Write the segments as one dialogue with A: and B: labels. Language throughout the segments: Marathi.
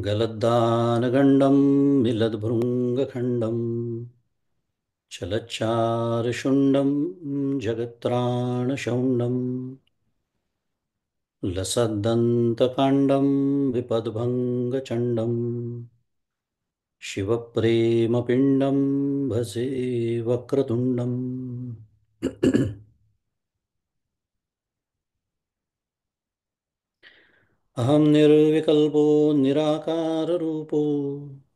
A: गलद्दानगण्डं मिलद्भृङ्गखण्डं चलच्चारुशुण्डं जगत्त्राणशौण्डं लसद्दन्तकाण्डं विपद्भङ्गचण्डं शिवप्रेमपिण्डं भजे वक्रतुण्डम्। अहं निर्विकल्पो निराकाररूपो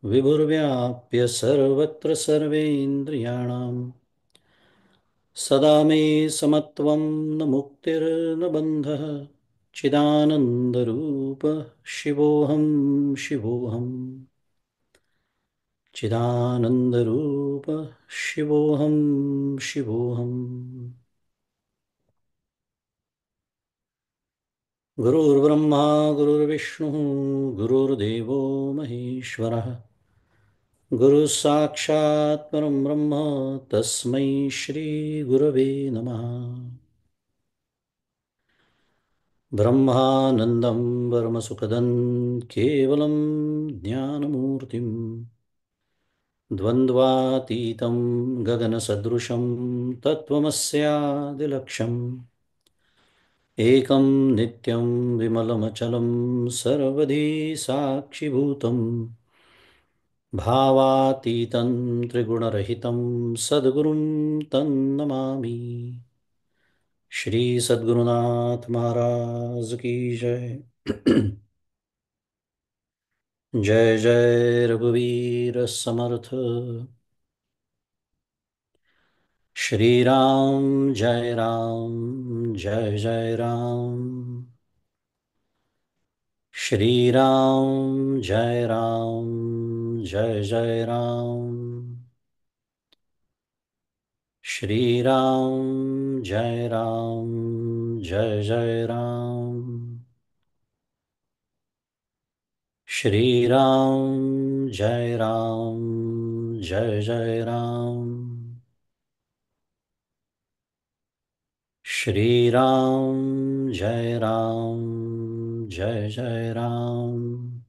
A: विभुर्व्याप्य सर्वत्र सर्वेन्द्रियाणां सदा मे समत्वं न मुक्तिर्न बन्धः चिदानन्दरूप शिवोऽहं शिवोऽहम् चिदानन्दरूप शिवोऽहं शिवोऽहम्। गुरुर्ब्रह्मा गुरुर्विष्णुः गुरुर्देवो महेश्वरः गुरुः साक्षात् परं ब्रह्म तस्मै श्रीगुरवे नमः। ब्रह्मानन्दं परमसुखदं केवलं ज्ञानमूर्तिं द्वन्द्वातीतं गगनसदृशं तत्त्वमस्यादिलक्ष्यम् एकं नित्यं विमलमचलं सर्वधी साक्षिभूतं भावातीतं त्रिगुणरहितं सद्गुरुं तन्नमामि। श्री सद्गुरुनाथ महाराज की जय। जय जय रघुवीर समर्थ। श्री राम जय राम जय जय राम। श्री राम जय राम जय जय राम। श्री राम जय राम जय जय राम। श्री राम जय राम जय जय राम। श्री राम जय राम जय जय राम।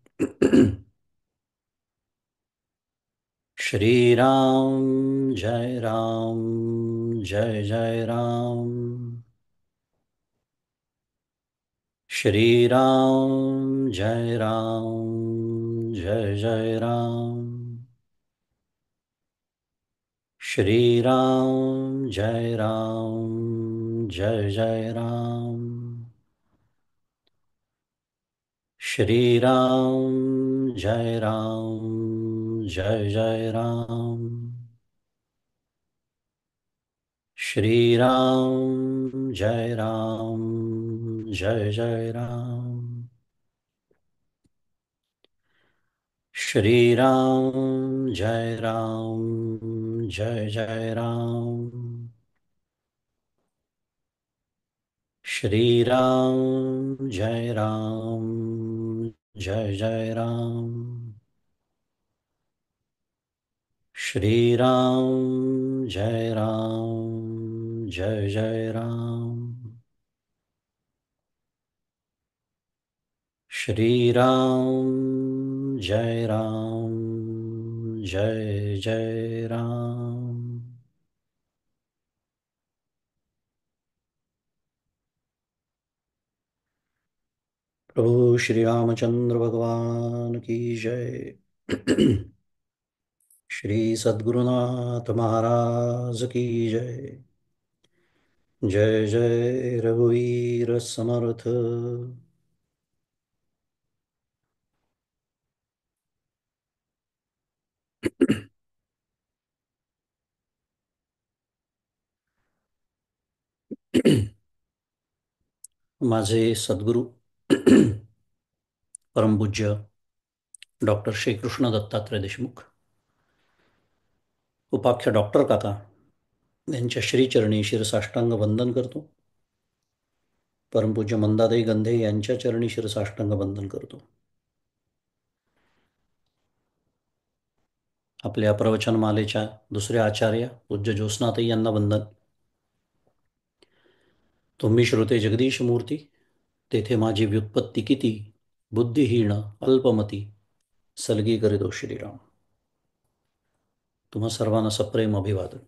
A: श्री राम जय राम जय जय राम। श्री राम जय राम जय जय राम। श्री राम जय राम जय जय राम। श्री राम जय राम जय जय राम। श्री राम जय राम जय जय राम। श्री राम जय राम जय जय राम। श्री राम जय राम जय जय राम। श्री राम जय राम जय जय राम। श्री राम जय राम जय जय राम। प्रभु श्री रामचंद्र भगवान की जय। श्री सद्गुरुनाथ महाराज की जय। जय जय रघुवीर समर्थ। माझे सद्गुरु परमपूज्य डॉक्टर श्रीकृष्ण दत्तात्रय देशमुख उपाख्य डॉक्टर काका यांच्या श्रीचरणी शिरसाष्टांग वंदन करतो। परमपूज्य मंदाताई गंधे यांच्या चरणी शिरसाष्टांग वंदन करतो। आपल्या प्रवचनमालेच्या दुसऱ्या आचार्य पूज्य ज्योत्स्नाताई यांना वंदन। तुम्ही श्रोते जगदीश मूर्ती, तेथे माझी व्युत्पत्ती किती, बुद्धिहीन अल्पमती, सलगी करीतो श्रीराम. तुम्हा सर्वांना सप्रेम अभिवादन.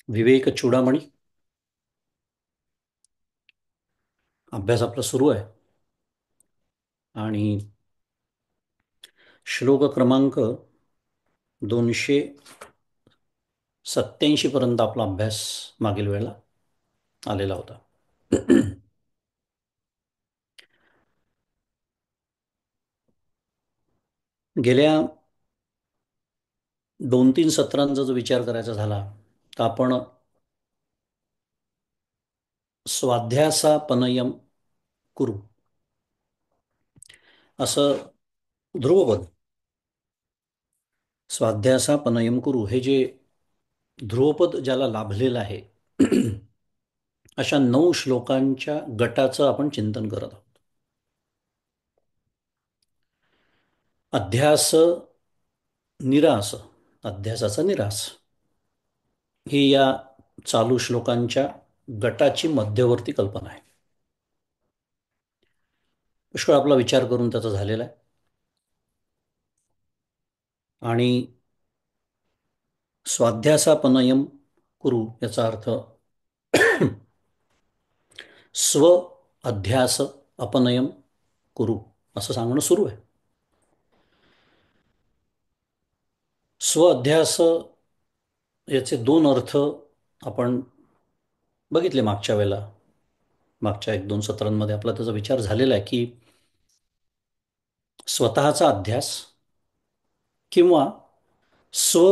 A: विवेक चूडामणी. अभ्यास आपला सुरू आहे आणि श्लोक क्रमांक 287 पर्यंत आपला अभ्यास मागील वेळेला आलेला होता. गेल्या 2-3 सत्रांचा जो विचार करायचा झाला तर आपण स्वाध्यासापनयम कुरु असं ध्रुवपद, स्वाध्यासापनयम कुरु हे जे ध्रुवपद ज्याला लाभलेलं आहे अशा 9 श्लोकांच्या गटाचं आपण चिंतन करत आहोत. अध्यास निरास, अध्यासाचा निरास ही या चालू श्लोकांच्या गटाची मध्यवर्ती कल्पना आहे. पुष्कळ आपला विचार करून त्याचा झालेला आहे आणि स्वाध्यासापनयम कुरु याचा अर्थ स्व अध्यास अपनयम कुरु असं सांगणं सुरू आहे. स्व अध्यास याचे 2 अर्थ आपण बघितले मागच्या वेळेला. मागच्या 1-2 सत्रांमध्ये आपला त्याचा विचार झालेला आहे की स्वतःचा अध्यास किंवा स्व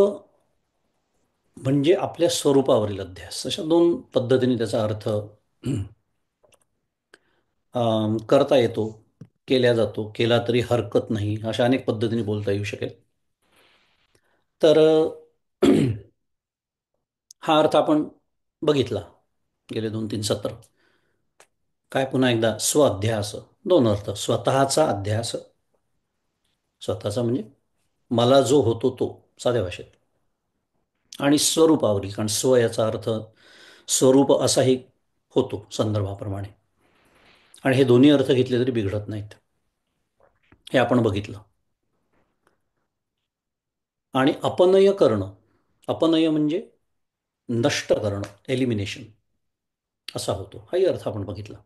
A: म्हणजे आपल्या स्वरूपावरील अध्यास, अशा 2 पद्धतीने त्याचा अर्थ करता येतो, केल्या जातो, केला तरी हरकत नाही, अशा अनेक पद्धतीने बोलता येऊ शकेल. तर हा अर्थ आपण बघितला गेले 2-3 सत्र. काय पुन्हा एकदा स्व अध्यास 2 अर्थ, स्वतःचा अध्यास, स्वतःचा म्हणजे मला जो होतो तो साध्या भाषेत, आणि स्वरूपावरील, कारण स्व याचा अर्थ स्वरूप असाही होतो संदर्भाप्रमाणे, आणि हे दोन्ही अर्थ घेतले तरी बिघडत नाहीत, हे आपण बघितलं. आणि अपनय करणं, अपनय म्हणजे नष्ट करणं, एलिमिनेशन असा होतो, हाही अर्थ आपण बघितला.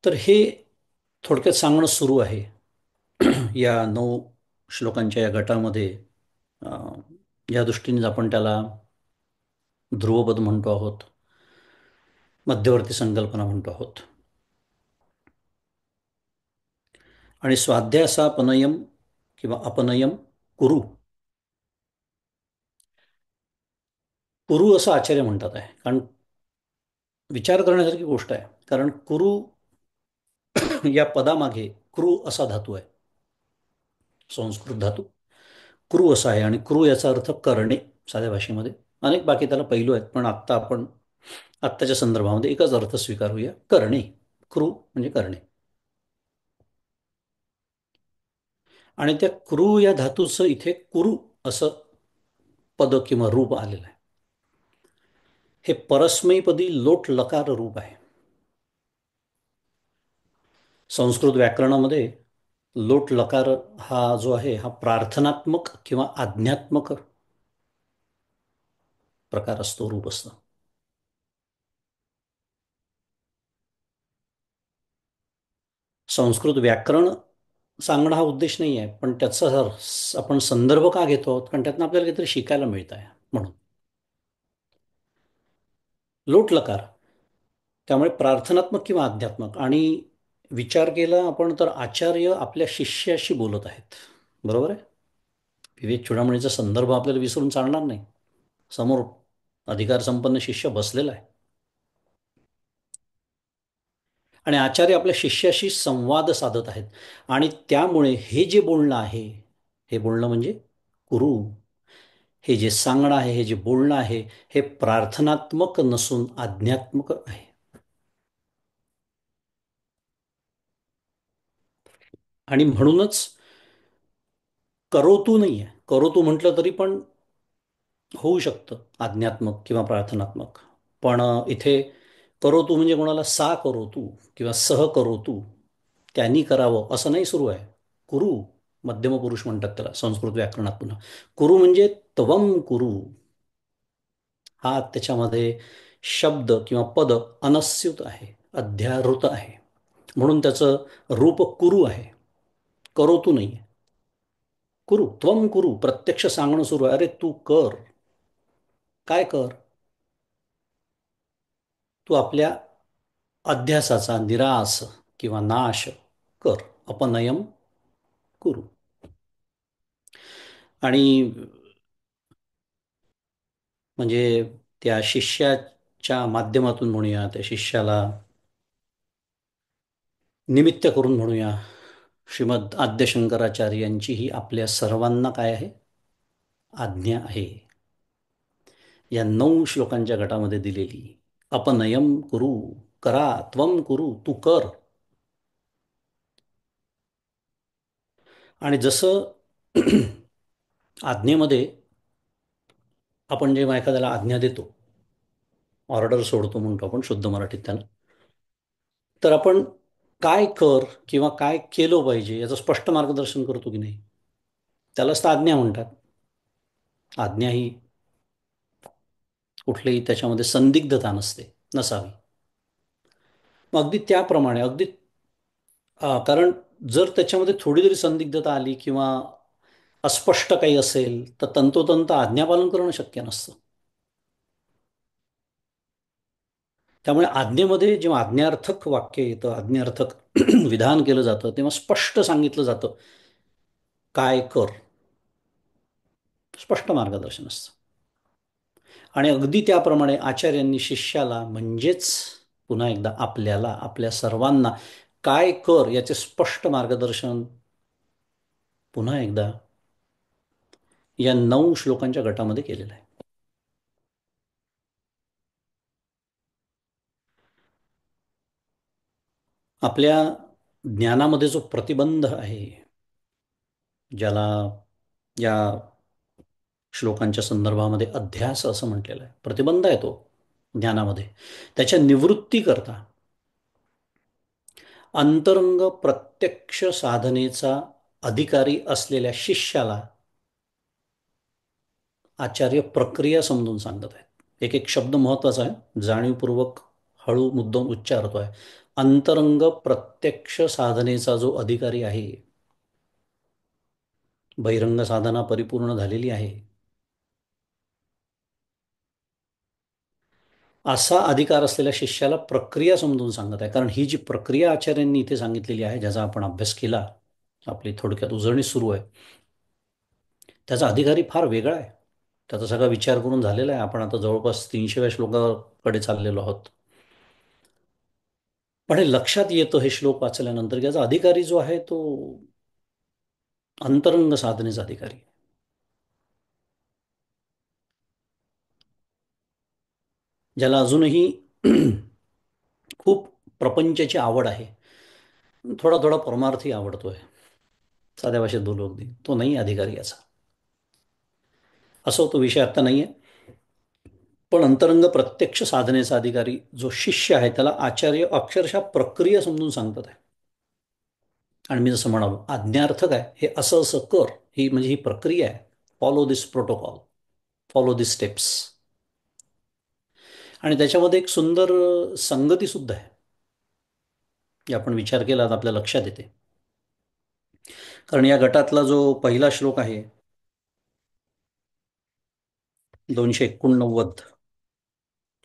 A: तर हे थोडक्यात सांगणं सुरू आहे या 9 श्लोकांच्या या गटामध्ये. या दृष्टीने आपण त्याला ध्रुवपद म्हणतो आहोत, मध्यवर्ती संकल्पना म्हणतो आहोत. आणि स्वाध्यासापनयम किंवा अपनयम कुरु, कुरु असं आचार्य म्हणतात आहे, कारण विचार करण्यासारखी गोष्ट आहे. कारण कुरु या पदामागे क्रू असा धातू आहे, संस्कृत धातू क्रू असा आहे, आणि क्रू याचा अर्थ करणे साध्या भाषेमध्ये. अनेक बाकी त्याला पैलू आहेत, पण आत्ता आपण आत्ताच्या संदर्भामध्ये एकच अर्थ स्वीकारूया, करणे. क्रू म्हणजे करणे. आणि त्या क्रू या धातूचं इथे कुरु असं पद किंवा रूप आलेलं आहे. हे परस्मैपदी लोट लकार रूप आहे. संस्कृत व्याकरणामध्ये लोट लकार हा जो आहे हा प्रार्थनात्मक किंवा आज्ञात्मक प्रकार असतो, रूप असतं. संस्कृत व्याकरण सांगणं हा उद्देश नाही आहे, पण त्याचा आपण संदर्भ का घेतो आहोत, कारण त्यातनं आपल्याला काहीतरी शिकायला मिळत आहे म्हणून. लोटलकार त्यामुळे प्रार्थनात्मक किंवा अध्यात्मक. आणि विचार केला आपण तर आचार्य आपल्या शिष्याशी बोलत आहेत, बरोबर आहे. विवेक चूडामणीचा संदर्भ आपल्याला विसरून चालणार नाही. समोर अधिकार संपन्न शिष्य बसलेला आहे आणि आचार्य आपल्या शिष्याशी संवाद साधत आहेत. आणि त्यामुळे हे जे बोलणं आहे, हे बोलणं म्हणजे कुरु, हे जे सांगणं आहे, हे जे बोलणं आहे, हे प्रार्थनात्मक नसून आज्ञात्मक आहे. आणि म्हणूनच करोतू नाही आहे. करोतू म्हटलं तरी पण होऊ शकतं आज्ञात्मक किंवा प्रार्थनात्मक. पण इथे करो तू म्हणजे कोणाला सा करो तू किंवा सह करो तू, त्यांनी करावं असं नाही सुरू आहे. कुरु, मध्यम पुरुष म्हणतात त्याला संस्कृत व्याकरणात पुन्हा. कुरु म्हणजे त्वम कुरु, हा त्याच्यामध्ये शब्द किंवा पद अनस्युत आहे, अध्याहृत आहे. म्हणून त्याचं रूप कुरु आहे, करो तू नाही. कुरु, त्वम कुरु, प्रत्यक्ष सांगणं सुरू आहे. अरे तू कर, काय कर? तू आपल्या अध्यासाचा निराश किंवा नाश कर. अपनयम कुरु. आणि म्हणजे त्या शिष्याच्या माध्यमातून म्हणूया, त्या शिष्याला निमित्त करून म्हणूया, श्रीमद आद्य शंकराचार्य यांची ही आपल्या सर्वांना काय आहे? आज्ञा आहे. या 9 श्लोकांच्या गटामध्ये दिलेली. अपनयम कुरु, करा, त्वम कुरु, तू कर. आणि जसं आज्ञेमध्ये आपण जेव्हा एखाद्याला आज्ञा देतो, ऑर्डर सोडतो म्हणतो आपण शुद्ध मराठीत त्याला, तर आपण काय कर किंवा काय केलं पाहिजे याचं स्पष्ट मार्गदर्शन करतो की नाही? त्यालाच तर आज्ञा म्हणतात. आज्ञा ही कुठलीही त्याच्यामध्ये संदिग्धता नसते, नसावी. मग अगदी त्याप्रमाणे अगदी कारण जर त्याच्यामध्ये थोडी जरी संदिग्धता आली किंवा अस्पष्ट काही असेल तर तंतोतंत आज्ञापालन करणं शक्य नसतं. त्यामुळे आज्ञेमध्ये जेव्हा आज्ञार्थक वाक्य येतं, आज्ञार्थक विधान केलं जातं, तेव्हा स्पष्ट सांगितलं जातं काय कर, स्पष्ट मार्गदर्शन असतं. आणि अगदी त्याप्रमाणे आचार्यांनी शिष्याला म्हणजेच पुन्हा एकदा आपल्याला, आपल्या सर्वांना काय कर याचे स्पष्ट मार्गदर्शन पुन्हा एकदा या 9 श्लोकांच्या गटामध्ये केलेलं आहे. आपल्या ज्ञानामध्ये जो प्रतिबंध आहे, ज्याला या श्लोकांच्या संदर्भामध्ये अध्यास असं म्हटलेलं आहे, प्रतिबंध आहे तो ज्ञानामध्ये, त्याच्या निवृत्तीकरता अंतरंग प्रत्यक्ष साधनेचा अधिकारी असलेल्या शिष्याला आचार्य प्रक्रिया समजून सांगत आहेत. एक एक शब्द महत्वाचा आहे, जाणीवपूर्वक हळू मुद्दाम उच्चारतो आहे. अंतरंग प्रत्यक्ष साधनेचा जो अधिकारी आहे, बहिरंग साधना परिपूर्ण झालेली आहे, असा अधिकार असलेल्या शिष्याला प्रक्रिया समजून सांगत आहे. कारण ही जी प्रक्रिया आचार्यांनी इथे सांगितलेली आहे, ज्याचा आपण अभ्यास केला, आपली थोडक्यात उजळणी सुरू आहे, त्याचा अधिकारी फार वेगळा आहे. त्याचा सगळा विचार करून झालेला आहे. आपण आता जवळपास 300व्या श्लोकाकडे चाललेलो आहोत. पण हे लक्षात येतं हे श्लोक वाचल्यानंतर की याचा अधिकारी जो आहे तो अंतरंग साधनेचा अधिकारी, ज्याला अजूनही खूप प्रपंचाची आवड आहे, थोडा थोडा परमार्थी आवडतोय, साध्या भाषेत बोलू अगदी, तो नाही अधिकारी याचा. असो, तो विषय आत्ता नाही आहे. पण अंतरंग प्रत्यक्ष साधनेचा अधिकारी जो शिष्य आहे त्याला आचार्य अक्षरशः प्रक्रिया समजून सांगतात आहे. आणि मी जसं म्हणालो, आज्ञार्थक आहे, हे असं असं कर, ही म्हणजे ही प्रक्रिया आहे. फॉलो दिस प्रोटोकॉल, फॉलो दिस स्टेप्स. आणि त्याच्यामध्ये एक सुंदर संगती सुद्धा आहे, की आपण विचार केला तर आपल्या लक्षात येते. कारण या गटातला जो पहिला श्लोक आहे, 289,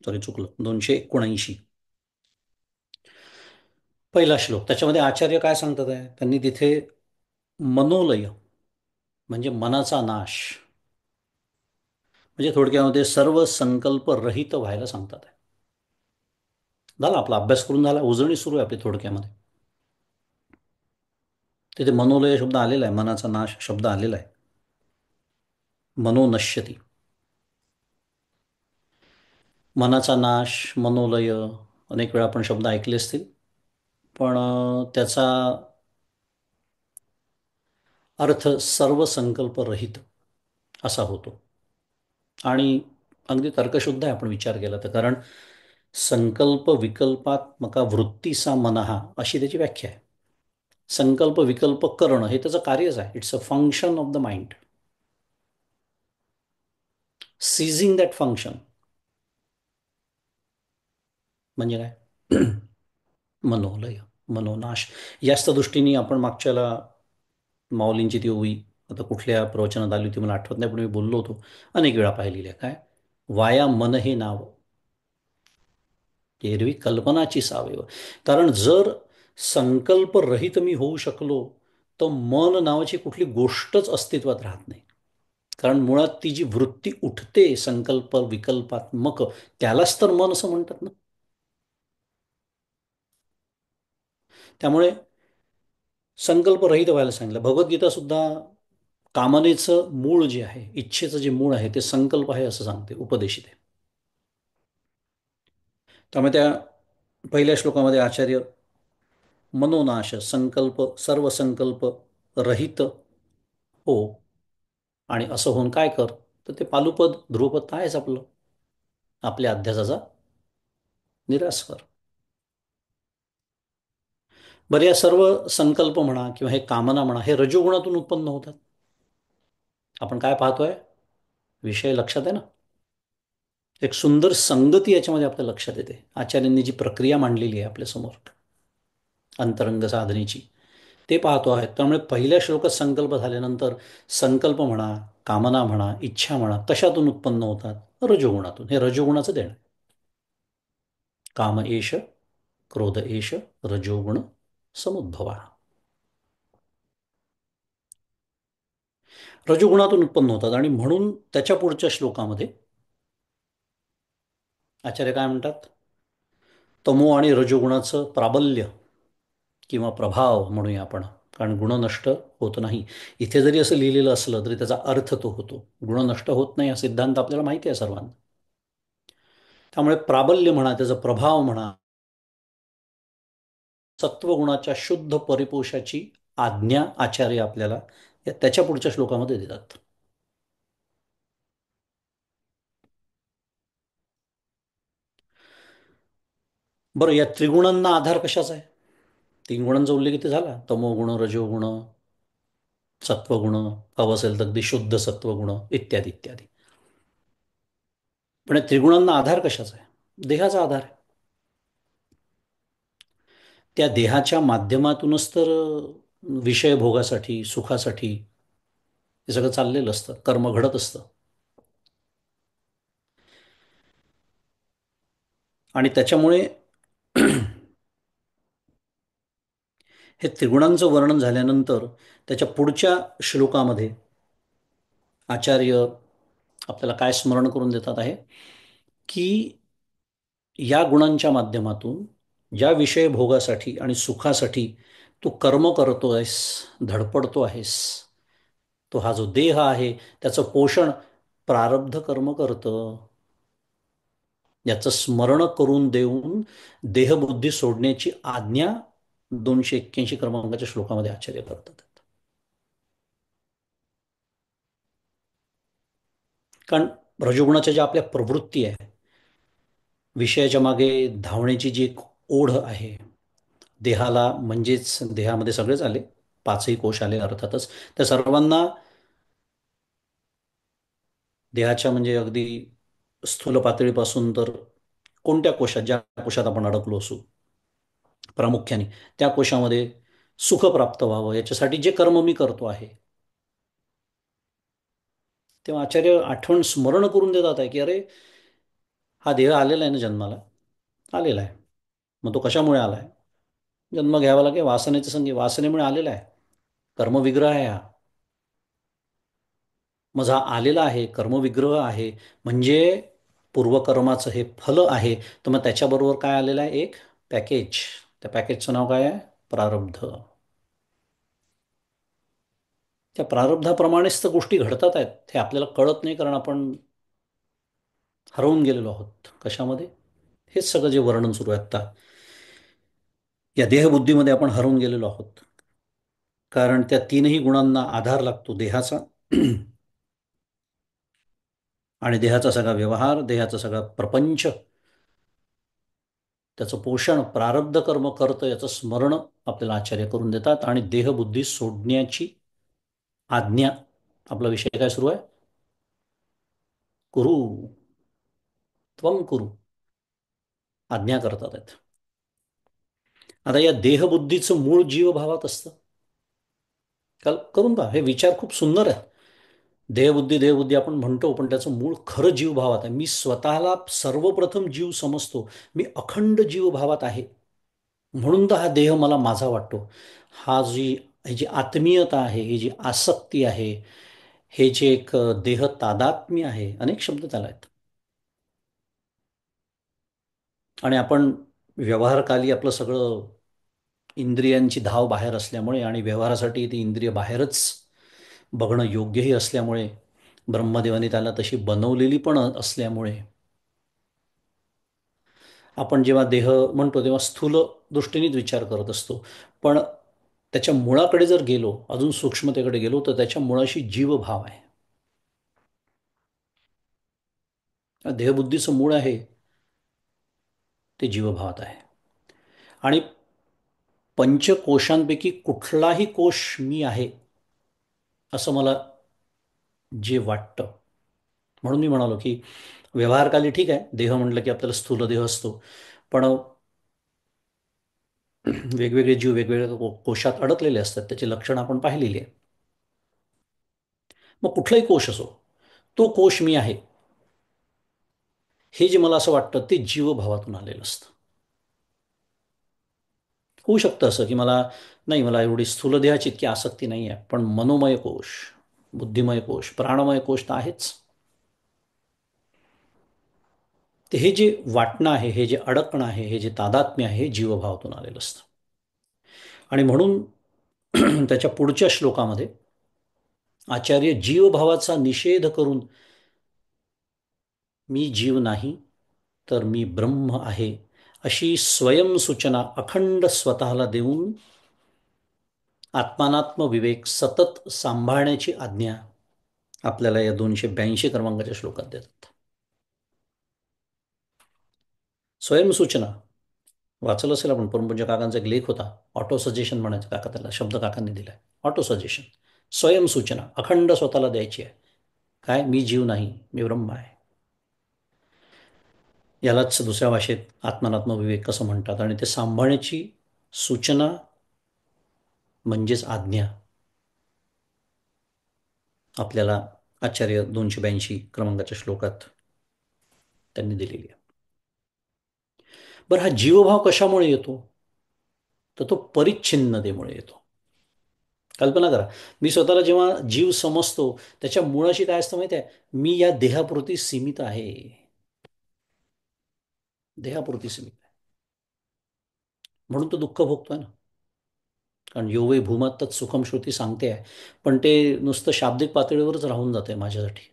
A: सॉरी चुकलं, 279, पहिला श्लोक, त्याच्यामध्ये आचार्य काय सांगतात आहे, त्यांनी तिथे मनोलय म्हणजे मनाचा नाश, म्हणजे थोडक्यामध्ये सर्व संकल्प रहित व्हायला सांगतात आहे. झाला आपला अभ्यास करून झाला, उजळणी सुरू आहे आपली थोडक्यामध्ये. तिथे मनोलय शब्द आलेला आहे, मनाचा नाश शब्द आलेला आहे, मनोनश्यती. मनाचा नाश, मनोलय, अनेक वेळा आपण शब्द ऐकले असतील, पण त्याचा अर्थ सर्व संकल्प रहित असा होतो. आणि अगदी तर्कशुद्ध आहे आपण विचार केला तर. कारण संकल्प विकल्पात्मका वृत्तीसा मनहा अशी त्याची व्याख्या आहे. संकल्प विकल्प करणं हे त्याचं कार्यच आहे. It's a function of the mind. Ceasing that function म्हणजे काय? मनोलय, मनोनाश. याच दृष्टीने आपण मागच्याला माऊलींची ती ओवी आता कुठल्या प्रवचनात आली होती मला आठवत नाही, पण मी बोललो होतो अनेक वेळा पाहिलेली आहे. काय? वाया मन हे नाव, एरवी कल्पनाची सावयव. कारण जर संकल्परहित मी होऊ शकलो तर मन नावाची कुठली गोष्टच अस्तित्वात राहत नाही. कारण मुळात ती जी वृत्ती उठते संकल्प विकल्पात्मक, त्यालाच तर मन असं म्हणतात ना. त्यामुळे संकल्परहित व्हायला सांगितलं. भगवद्गीता सुद्धा कामनेचं मूळ जे आहे, इच्छेचं जे मूळ आहे ते संकल्प आहे असं सांगते, उपदेशित आहे. त्यामुळे त्या पहिल्या श्लोकामध्ये आचार्य मनोनाश, संकल्प, सर्व संकल्प रहित हो, आणि असं होऊन काय कर, तर ते पालुपद ध्रुवपद काय आहेच आपलं, आपल्या अध्यासाचा निराश कर. बरं, या सर्व संकल्प म्हणा किंवा हे कामना म्हणा हे रजोगुणातून उत्पन्न होतात. आपण काय पाहतोय? विषय लक्षात आहे ना. एक सुंदर संगती याच्यामध्ये आपल्या लक्षात येते. आचार्यांनी जी प्रक्रिया मांडलेली आहे आपल्यासमोर अंतरंग साधनेची, ते पाहतो आहे. त्यामुळे पहिल्या श्लोकात संकल्प झाल्यानंतर संकल्प म्हणा, कामना म्हणा, इच्छा म्हणा कशातून उत्पन्न होतात? रजोगुणातून. हे रजोगुणाचं देणं. काम एष, क्रोध एष, रजोगुण समुद्भवा. रजोगुणातून उत्पन्न होतात आणि म्हणून त्याच्या पुढच्या श्लोकामध्ये आचार्य काय म्हणतात? तमो आणि रजोगुणाचं प्राबल्य किंवा प्रभाव म्हणूया आपण, कारण गुण नष्ट होत नाही. इथे जरी असं लिहिलेलं असलं तरी त्याचा अर्थ तो होतो. गुण नष्ट होत नाही हा सिद्धांत आपल्याला माहिती आहे सर्वांना. त्यामुळे प्राबल्य म्हणा, त्याचा प्रभाव म्हणा, सत्वगुणाच्या शुद्ध परिपोषाची आज्ञा आचार्य आपल्याला त्याच्या पुढच्या श्लोकामध्ये देतात. बरं, या त्रिगुणांना आधार कशाचा आहे? तीन गुणांचा उल्लेख इथे झाला, तमोगुण, रजोगुण, सत्वगुण, हवं असेल तर अगदी शुद्ध सत्वगुण इत्यादी इत्यादी. पण या त्रिगुणांना आधार कशाचा आहे? देहाचा आधार आहे. त्या देहाच्या माध्यमातूनच तर विषय भोगासाठी, सुखासाठी हे सगळं चाललेलं असतं, कर्म घडत असतं. आणि त्याच्यामुळे हे त्रिगुणांचं वर्णन झाल्यानंतर त्याच्या पुढच्या श्लोकामध्ये आचार्य आपल्याला काय स्मरण करून देतात आहे की या गुणांच्या माध्यमातून ज्या विषय भोगासाठी आणि सुखासाठी तू कर्म करतो आहेस, धडपडतो आहेस, तो हा जो देह आहे त्याचं पोषण प्रारब्ध कर्म करतं. याचं स्मरण करून देऊन देहबुद्धी सोडण्याची आज्ञा 281 क्रमांकाच्या श्लोकामध्ये आचार्य करतात. कारण रजोगुणाच्या ज्या आपल्या प्रवृत्ती आहे, विषयाच्या मागे धावण्याची जी एक ओढ आहे, देहाला म्हणजेच देहामध्ये सगळेच आले, पाचही कोश आले अर्थातच, त्या सर्वांना देहाच्या म्हणजे अगदी स्थूल पातळीपासून तर कोणत्या कोशात, ज्या कोशात आपण अडकलो असू प्रामुख्याने, त्या कोशामध्ये सुख प्राप्त व्हावं याच्यासाठी जे कर्म मी करतो आहे, तेव्हा आचार्य आठवण स्मरण करून देतात आहे की अरे, हा देह आलेला आहे ना जन्माला, आलेला आहे. मग तो कशामुळे आला आहे? जन्म घ्यावा लागेल, वासनेचं संगी, वासनेमुळे आलेला आहे. कर्मविग्रह आहे हा. मग हा आलेला आहे, कर्मविग्रह आहे, म्हणजे पूर्वकर्माचं हे फल आहे. तर मग त्याच्याबरोबर काय आलेलं आहे? एक पॅकेज. त्या पॅकेजचं नाव काय आहे? प्रारब्ध. त्या प्रारब्धाप्रमाणेच तर गोष्टी घडतात आहेत, हे आपल्याला कळत नाही, कारण आपण हरवून गेलेलो आहोत. कशामध्ये? हेच सगळं जे वर्णन सुरू आहे आता, या देहबुद्धीमध्ये आपण हरवून गेलेलो आहोत. कारण त्या तीनही गुणांना आधार लागतो देहाचा. आणि देहाचा सगळा व्यवहार, देहाचा सगळा प्रपंच त्याचं पोषण प्रारब्ध कर्म करतं याचं स्मरण आपल्याला आचार्य करून देतात आणि देहबुद्धी सोडण्याची आज्ञा. आपला विषय काय सुरू आहे? कुरु, त्वम कुरु, आज्ञा करतात आहेत. आता या देहबुद्धीचं मूळ जीवभावात असतं. काल करून पहा, हे विचार खूप सुंदर आहे. देहबुद्धी देहबुद्धी आपण म्हणतो, पण त्याचं मूळ खरं जीवभावात आहे. मी स्वतःला सर्वप्रथम जीव समजतो. मी अखंड जीवभावात आहे, म्हणून तर हा देह मला माझा वाटतो. ही जी आत्मीयता आहे, ही जी आसक्ती आहे, हे जे एक देह तादात्म्य आहे, अनेक शब्द त्याला आहेत. आणि आपण व्यवहारकाली आपलं सगळं इंद्रियांची धाव बाहेर असल्यामुळे आणि व्यवहारासाठी ती इंद्रिय बाहेरच बघणं योग्यही असल्यामुळे, ब्रह्मदेवाने त्याला तशी बनवलेली पण असल्यामुळे, आपण जेव्हा देह म्हणतो तेव्हा स्थूल दृष्टीनेच विचार करत असतो. पण त्याच्या मुळाकडे जर गेलो, अजून सूक्ष्मतेकडे गेलो, तर त्याच्या मुळाशी जीवभाव आहे. देहबुद्धीचं मूळ आहे ते जीवभावात आहे. आणि पंचकोशांपैकी कुठलाही कोश मी आहे असं मला जे वाटतं. म्हणून मी म्हणालो की व्यवहारकाली ठीक आहे, देह म्हटलं की आपल्याला स्थूल देह असतो, पण वेगवेगळे जीव वेगवेगळ्या कोशात अडकलेले असतात, त्याची लक्षणं आपण पाहिलेली आहे. मग कुठलाही कोश असो, तो कोश मी आहे हे जे मला असं वाटतं ते जीवभावातून आलेलं असतं. होऊ शकतं असं की मला एवढी स्थूल देहाची इतकी आसक्ती नाही आहे, पण मनोमय कोश, बुद्धिमय कोश, प्राणमय कोश तर आहेच. ते हे जे वाटणं आहे, हे जे अडकणं आहे, हे जे तादात्म्य आहे, हे जीवभावातून आलेलं असतं. आणि म्हणून त्याच्या पुढच्या श्लोकामध्ये आचार्य जीवभावाचा निषेध करून मी जीव नाही तर मी ब्रह्म आहे अशी स्वयंसूचना अखंड स्वतःला देऊन आत्मानात्म विवेक सतत सांभाळण्याची आज्ञा आपल्याला या 282 क्रमांकाच्या श्लोकात देतात. स्वयंसूचना वाचलं असेल आपण, परमपूज्य काकांचा एक लेख होता, ऑटो सजेशन म्हणायचं काका त्याला, शब्द काकांनी दिलाय, ऑटो सजेशन. स्वयंसूचना अखंड स्वतःला द्यायची आहे. काय? मी जीव नाही, मी ब्रह्म आहे. यालाच दुसऱ्या भाषेत आत्मानात्म विवेक कसं म्हणतात. आणि ते सांभाळण्याची सूचना म्हणजेच आज्ञा आपल्याला आचार्य 282 क्रमांकाच्या श्लोकात त्यांनी दिलेली आहे. बरं, हा जीवभाव कशामुळे येतो? तर तो परिच्छिन्नतेमुळे येतो. कल्पना करा, मी स्वतःला जेव्हा जीव समजतो, त्याच्या मुळाशी काय असतं माहिती आहे? मी या देहापुरती सीमित आहे. देहापुरती सीमित आहे, म्हणून तो दुःख भोगतोय ना. कारण यो वै भूमात तत् सुखम श्रुती सांगते आहे, पण ते नुसतं शाब्दिक पातळीवरच राहून जाते माझ्यासाठी.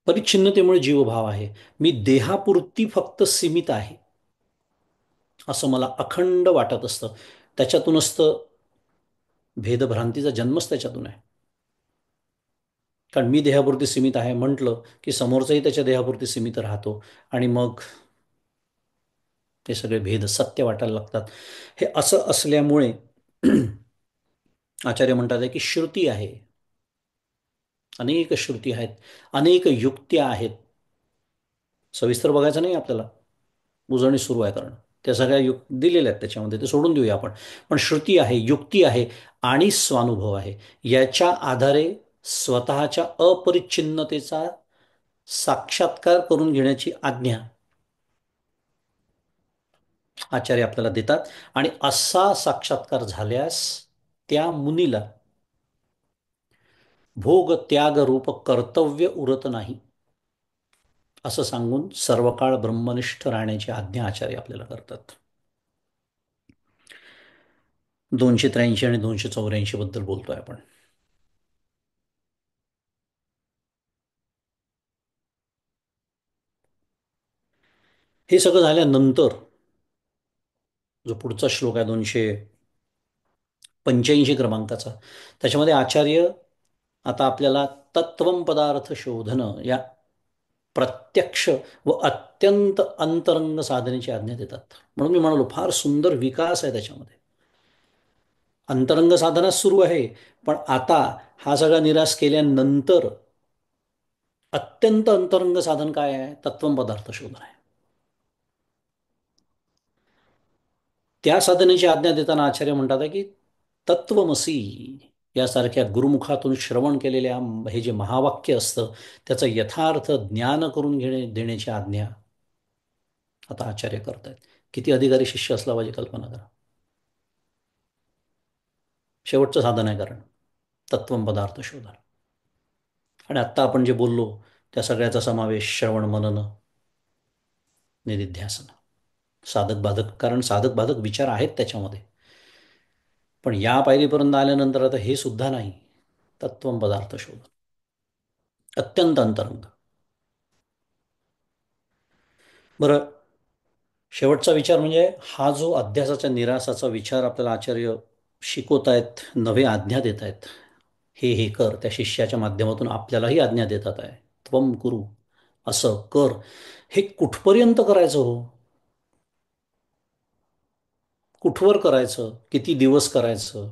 A: परिच्छिन्नतेमुळे जीवभाव आहे. मी देहापुरती फक्त सीमित आहे असं मला अखंड वाटत असतं. त्याच्यातूनच तर भेदभ्रांतीचा जन्मच त्याच्यातून आहे. कारण मी देहापुरती सीमित आहे म्हटलं की समोरचाही त्याच्या देहापुरती सीमित राहतो, आणि मग ते सगळे भेद सत्य वाटायला लागतात. हे असं असल्यामुळे आचार्य म्हणतात आहे की श्रुती आहे, अनेक श्रुती आहेत, अनेक युक्त्या आहेत. सविस्तर बघायचं नाही आपल्याला, उजळणी सुरू आहे, कारण त्या सगळ्या दिलेल्या आहेत त्याच्यामध्ये, ते सोडून देऊया आपण. पण श्रुती आहे, युक्ती आहे आणि स्वानुभव आहे. याच्या आधारे स्वतःच्या अपरिच्छिन्नतेचा साक्षात्कार करून घेण्याची आज्ञा आचार्य आपल्याला देतात. आणि असा साक्षात्कार झाल्यास त्या मुनीला भोग त्याग रूप कर्तव्य उरत नाही असं सांगून सर्व काळ ब्रह्मनिष्ठ राहण्याची आज्ञा आचार्य आपल्याला करतात. 283 आणि 284 बद्दल बोलतोय आपण. हे सगळं झाल्यानंतर जो पुढचा श्लोक आहे 285 क्रमांकाचा, त्याच्यामध्ये आचार्य आता आपल्याला तत्वम पदार्थ शोधन या प्रत्यक्ष व अत्यंत अंतरंग साधनेची आज्ञा देतात. म्हणून मी म्हणालो फार सुंदर विकास आहे त्याच्यामध्ये. अंतरंग साधना सुरू आहे, पण आता हा सगळा निराश केल्यानंतर अत्यंत अंतरंग साधन काय आहे? तत्वम पदार्थ शोधन आहे. त्या साधनेची आज्ञा देताना आचार्य म्हणतात की तत्वमसी यासारख्या गुरुमुखातून श्रवण केलेल्या हे जे महावाक्य असतं त्याचं यथार्थ ज्ञान करून देण्याची आज्ञा आता आचार्य करतायत. किती अधिकारी शिष्य असला पाहिजे कल्पना करा. शेवटचं साधन आहे कारण तत्वम पदार्थ शोधन. आणि आत्ता आपण जे बोललो त्या सगळ्याचा समावेश श्रवण मनन निधिध्यासन साधक बाधक, कारण साधक बाधक विचार आहेत त्याच्यामध्ये. पण या पायरीपर्यंत आल्यानंतर आता हे सुद्धा नाही. तत्वम पदार्थ शोधन अत्यंत अंतरंग. बरं, शेवटचा विचार म्हणजे हा जो अध्यासाच्या निरासाचा विचार आपल्याला आचार्य शिकवत आहेत, नवे आज्ञा देत आहेत. हे कर, त्या शिष्याच्या माध्यमातून आपल्यालाही आज्ञा देतात आहे. त्वम कुरु, असं कर. हे कुठपर्यंत करायचं हो? कुठवर करायचं? किती दिवस करायचं?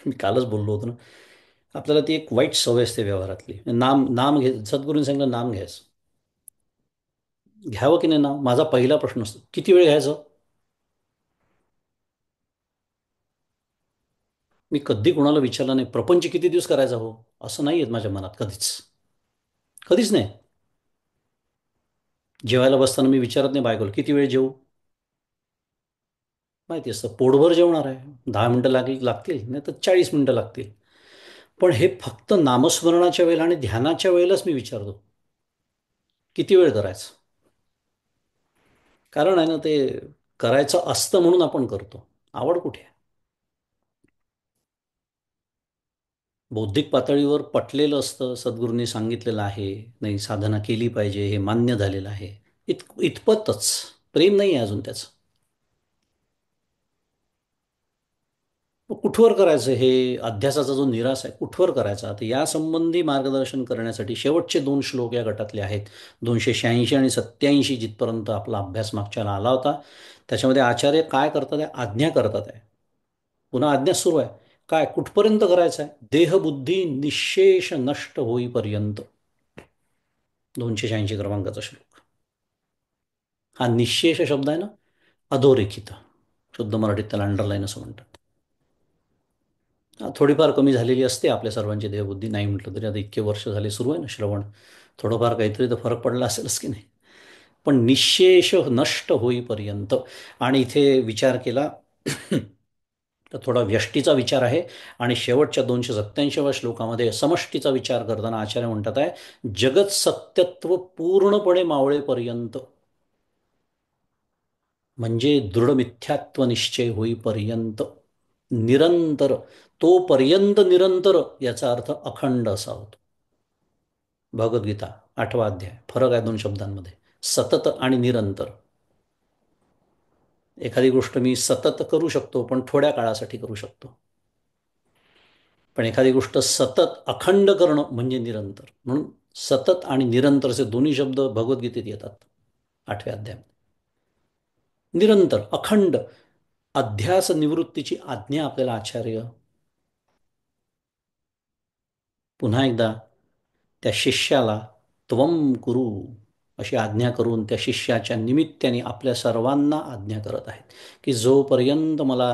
A: मी कालच बोललो होतो ना, आपल्याला ती एक वाईट सवय असते व्यवहारातली. नाम नाम घे, सद्गुरूंनी सांगितलं नाम घ्यायचं. घ्यावं की नाही नाव? माझा पहिला प्रश्न असतो, किती वेळ घ्यायचं? मी कधी कुणाला विचारलं नाही प्रपंच किती दिवस करायचा हो, असं नाही येत माझ्या मनात कधीच. कधीच नाही. जेवायला बसताना मी विचारत नाही बायकोला किती वेळ जेवू. माहिती असतं पोटभर जेवणार आहे, 10 मिनिटं लागतील नाही तर 40 मिनिटं लागतील. पण हे फक्त नामस्मरणाच्या वेळेला आणि ध्यानाच्या वेळेलाच मी विचारतो किती वेळ करायचं. कारण आहे ना, ते करायचं असतं म्हणून आपण करतो. आवड कुठे आहे? बौद्धिक पातळीवर पटलेलं असतं, सद्गुरूंनी सांगितलेलं आहे, नाही साधना केली पाहिजे, हे मान्य झालेलं आहे. इतपतच. प्रेम नाही आहे अजून त्याचं. मग कुठवर करायचं हे? अध्यासाचा जो निराश आहे कुठवर करायचा, तर यासंबंधी मार्गदर्शन करण्यासाठी शेवटचे 2 श्लोक या गटातले आहेत. 286 आणि 87 जिथपर्यंत आपला अभ्यास मागच्याला आला होता. त्याच्यामध्ये आचार्य काय करतात आहे? आज्ञा करतात आहे. पुन्हा आज्ञा सुरू आहे. काय कुठपर्यंत करायचं आहे? देहबुद्धी निशेष नष्ट होईपर्यंत. 286 क्रमांकाचा श्लोक. हा निशेष शब्द आहे ना, अधोरेखित. शुद्ध मराठीत त्याला अंडरलाईन असं म्हणतात. थोडीफार कमी झालेली असते आपल्या सर्वांची देहबुद्धी, नाही म्हटलं तरी. आता इतके वर्ष झाले सुरू आहे ना श्रवण, थोडंफार काहीतरी तर फरक पडला असेलच की नाही. पण निशेष नष्ट होईपर्यंत. आणि इथे विचार केला तर थोडा व्यष्टीचा विचार आहे. आणि शेवटच्या 287व्या श्लोकामध्ये समष्टीचा विचार करताना आचार्य म्हणतात आहे जगत सत्यत्व पूर्णपणे मावळेपर्यंत, म्हणजे दृढ मिथ्यात्व निश्चय होईपर्यंत, निरंतर, तोपर्यंत निरंतर याचा अर्थ अखंड असा होतो. भगवद्गीता 8वा अध्याय. फरक आहे 2 शब्दांमध्ये, सतत आणि निरंतर. एखादी गोष्ट मी सतत करू शकतो पण थोड्या काळासाठी करू शकतो, पण एखादी गोष्ट सतत अखंड करणं म्हणजे निरंतर. म्हणून सतत आणि निरंतरचे दोन्ही शब्द भगवद्गीतेत येतात 8व्या अध्यायात. निरंतर अखंड अध्यास निवृत्तीची आज्ञा आपल्याला आचार्य पुन्हा एकदा त्या शिष्याला त्वम कुरु अशी आज्ञा करून त्या शिष्याच्या निमित्ताने आपल्या सर्वांना आज्ञा करत आहेत की जोपर्यंत मला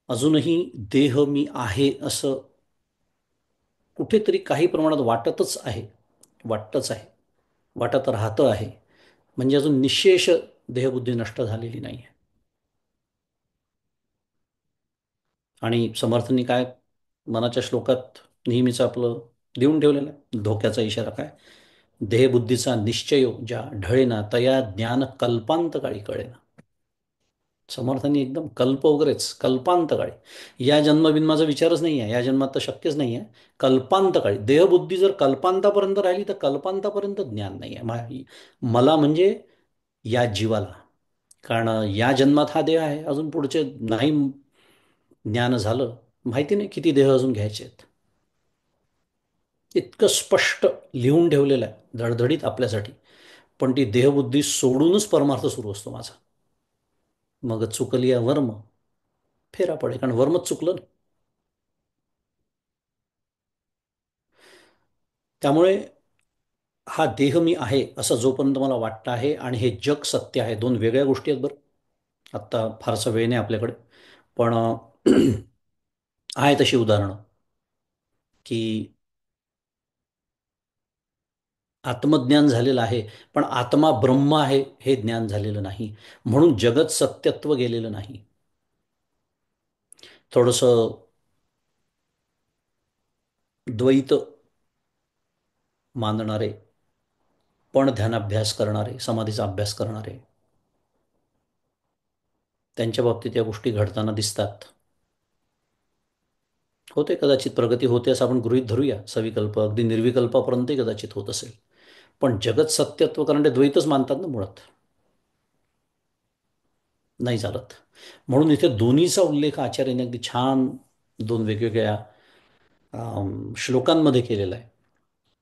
A: अजूनही देह मी आहे असं कुठेतरी काही प्रमाणात वाटतच आहे, वाटत राहतं आहे, म्हणजे अजून निशेष देहबुद्धी नष्ट झालेली नाही आहे. आणि समर्थांनी काय मनाच्या श्लोकात नेहमीच आपलं देऊन ठेवलेलं आहे धोक्याचा इशारा. काय? देहबुद्धीचा निश्चय ज्या ढळेना तया ज्ञान कल्पांत काळी कळेना. समर्थांनी एकदम कल्प वगैरेच कल्पांत काळी, या जन्मबिन्माचा विचारच नाही आहे, या जन्मात तर शक्यच नाही आहे. कल्पांत काळी देहबुद्धी जर कल्पांतापर्यंत राहिली तर कल्पांतापर्यंत ज्ञान नाही आहे मला, म्हणजे या जीवाला. कारण या जन्मात हा देह आहे, अजून पुढचे नाही ज्ञान झालं, माहिती नाही किती देह अजून घ्यायचे आहेत. इतकं स्पष्ट लिहून ठेवलेलं आहे धडधडीत आपल्यासाठी. पण ती देहबुद्धी सोडूनच परमार्थ सुरू असतो माझा. मग चुकली या वर्म, फेरा पडे, कारण वर्मच चुकलं ना. त्यामुळे हा देह मी आहे असं जोपर्यंत मला वाटतं आहे आणि हे जग सत्य आहे, दोन वेगळ्या गोष्टी आहेत बरं. आत्ता फारसा वेळ नाही आपल्याकडे, पण आहे तशी उदाहरणं की आत्मज्ञान झालेलं आहे, पण आत्मा ब्रह्म आहे हे ज्ञान झालेलं नाही. म्हणून जगत सत्यत्व गेलेलं नाही. थोडंसं द्वैत मानणारे, पण ध्यानाभ्यास करणारे, समाधीचा अभ्यास करणारे, त्यांच्या बाबतीत या गोष्टी घडताना दिसतात. होते कदाचित प्रगती होते असं आपण गृहीत धरूया, सविकल्प अगदी निर्विकल्पापर्यंतही कदाचित होत असेल. पण जगत सत्यत्व करणारे द्वैतच मानतात ना मुळात. नाही चालत. म्हणून इथे दोन्हीचा उल्लेख आचार्याने अगदी छान दोन वेगवेगळ्या श्लोकांमध्ये केलेला आहे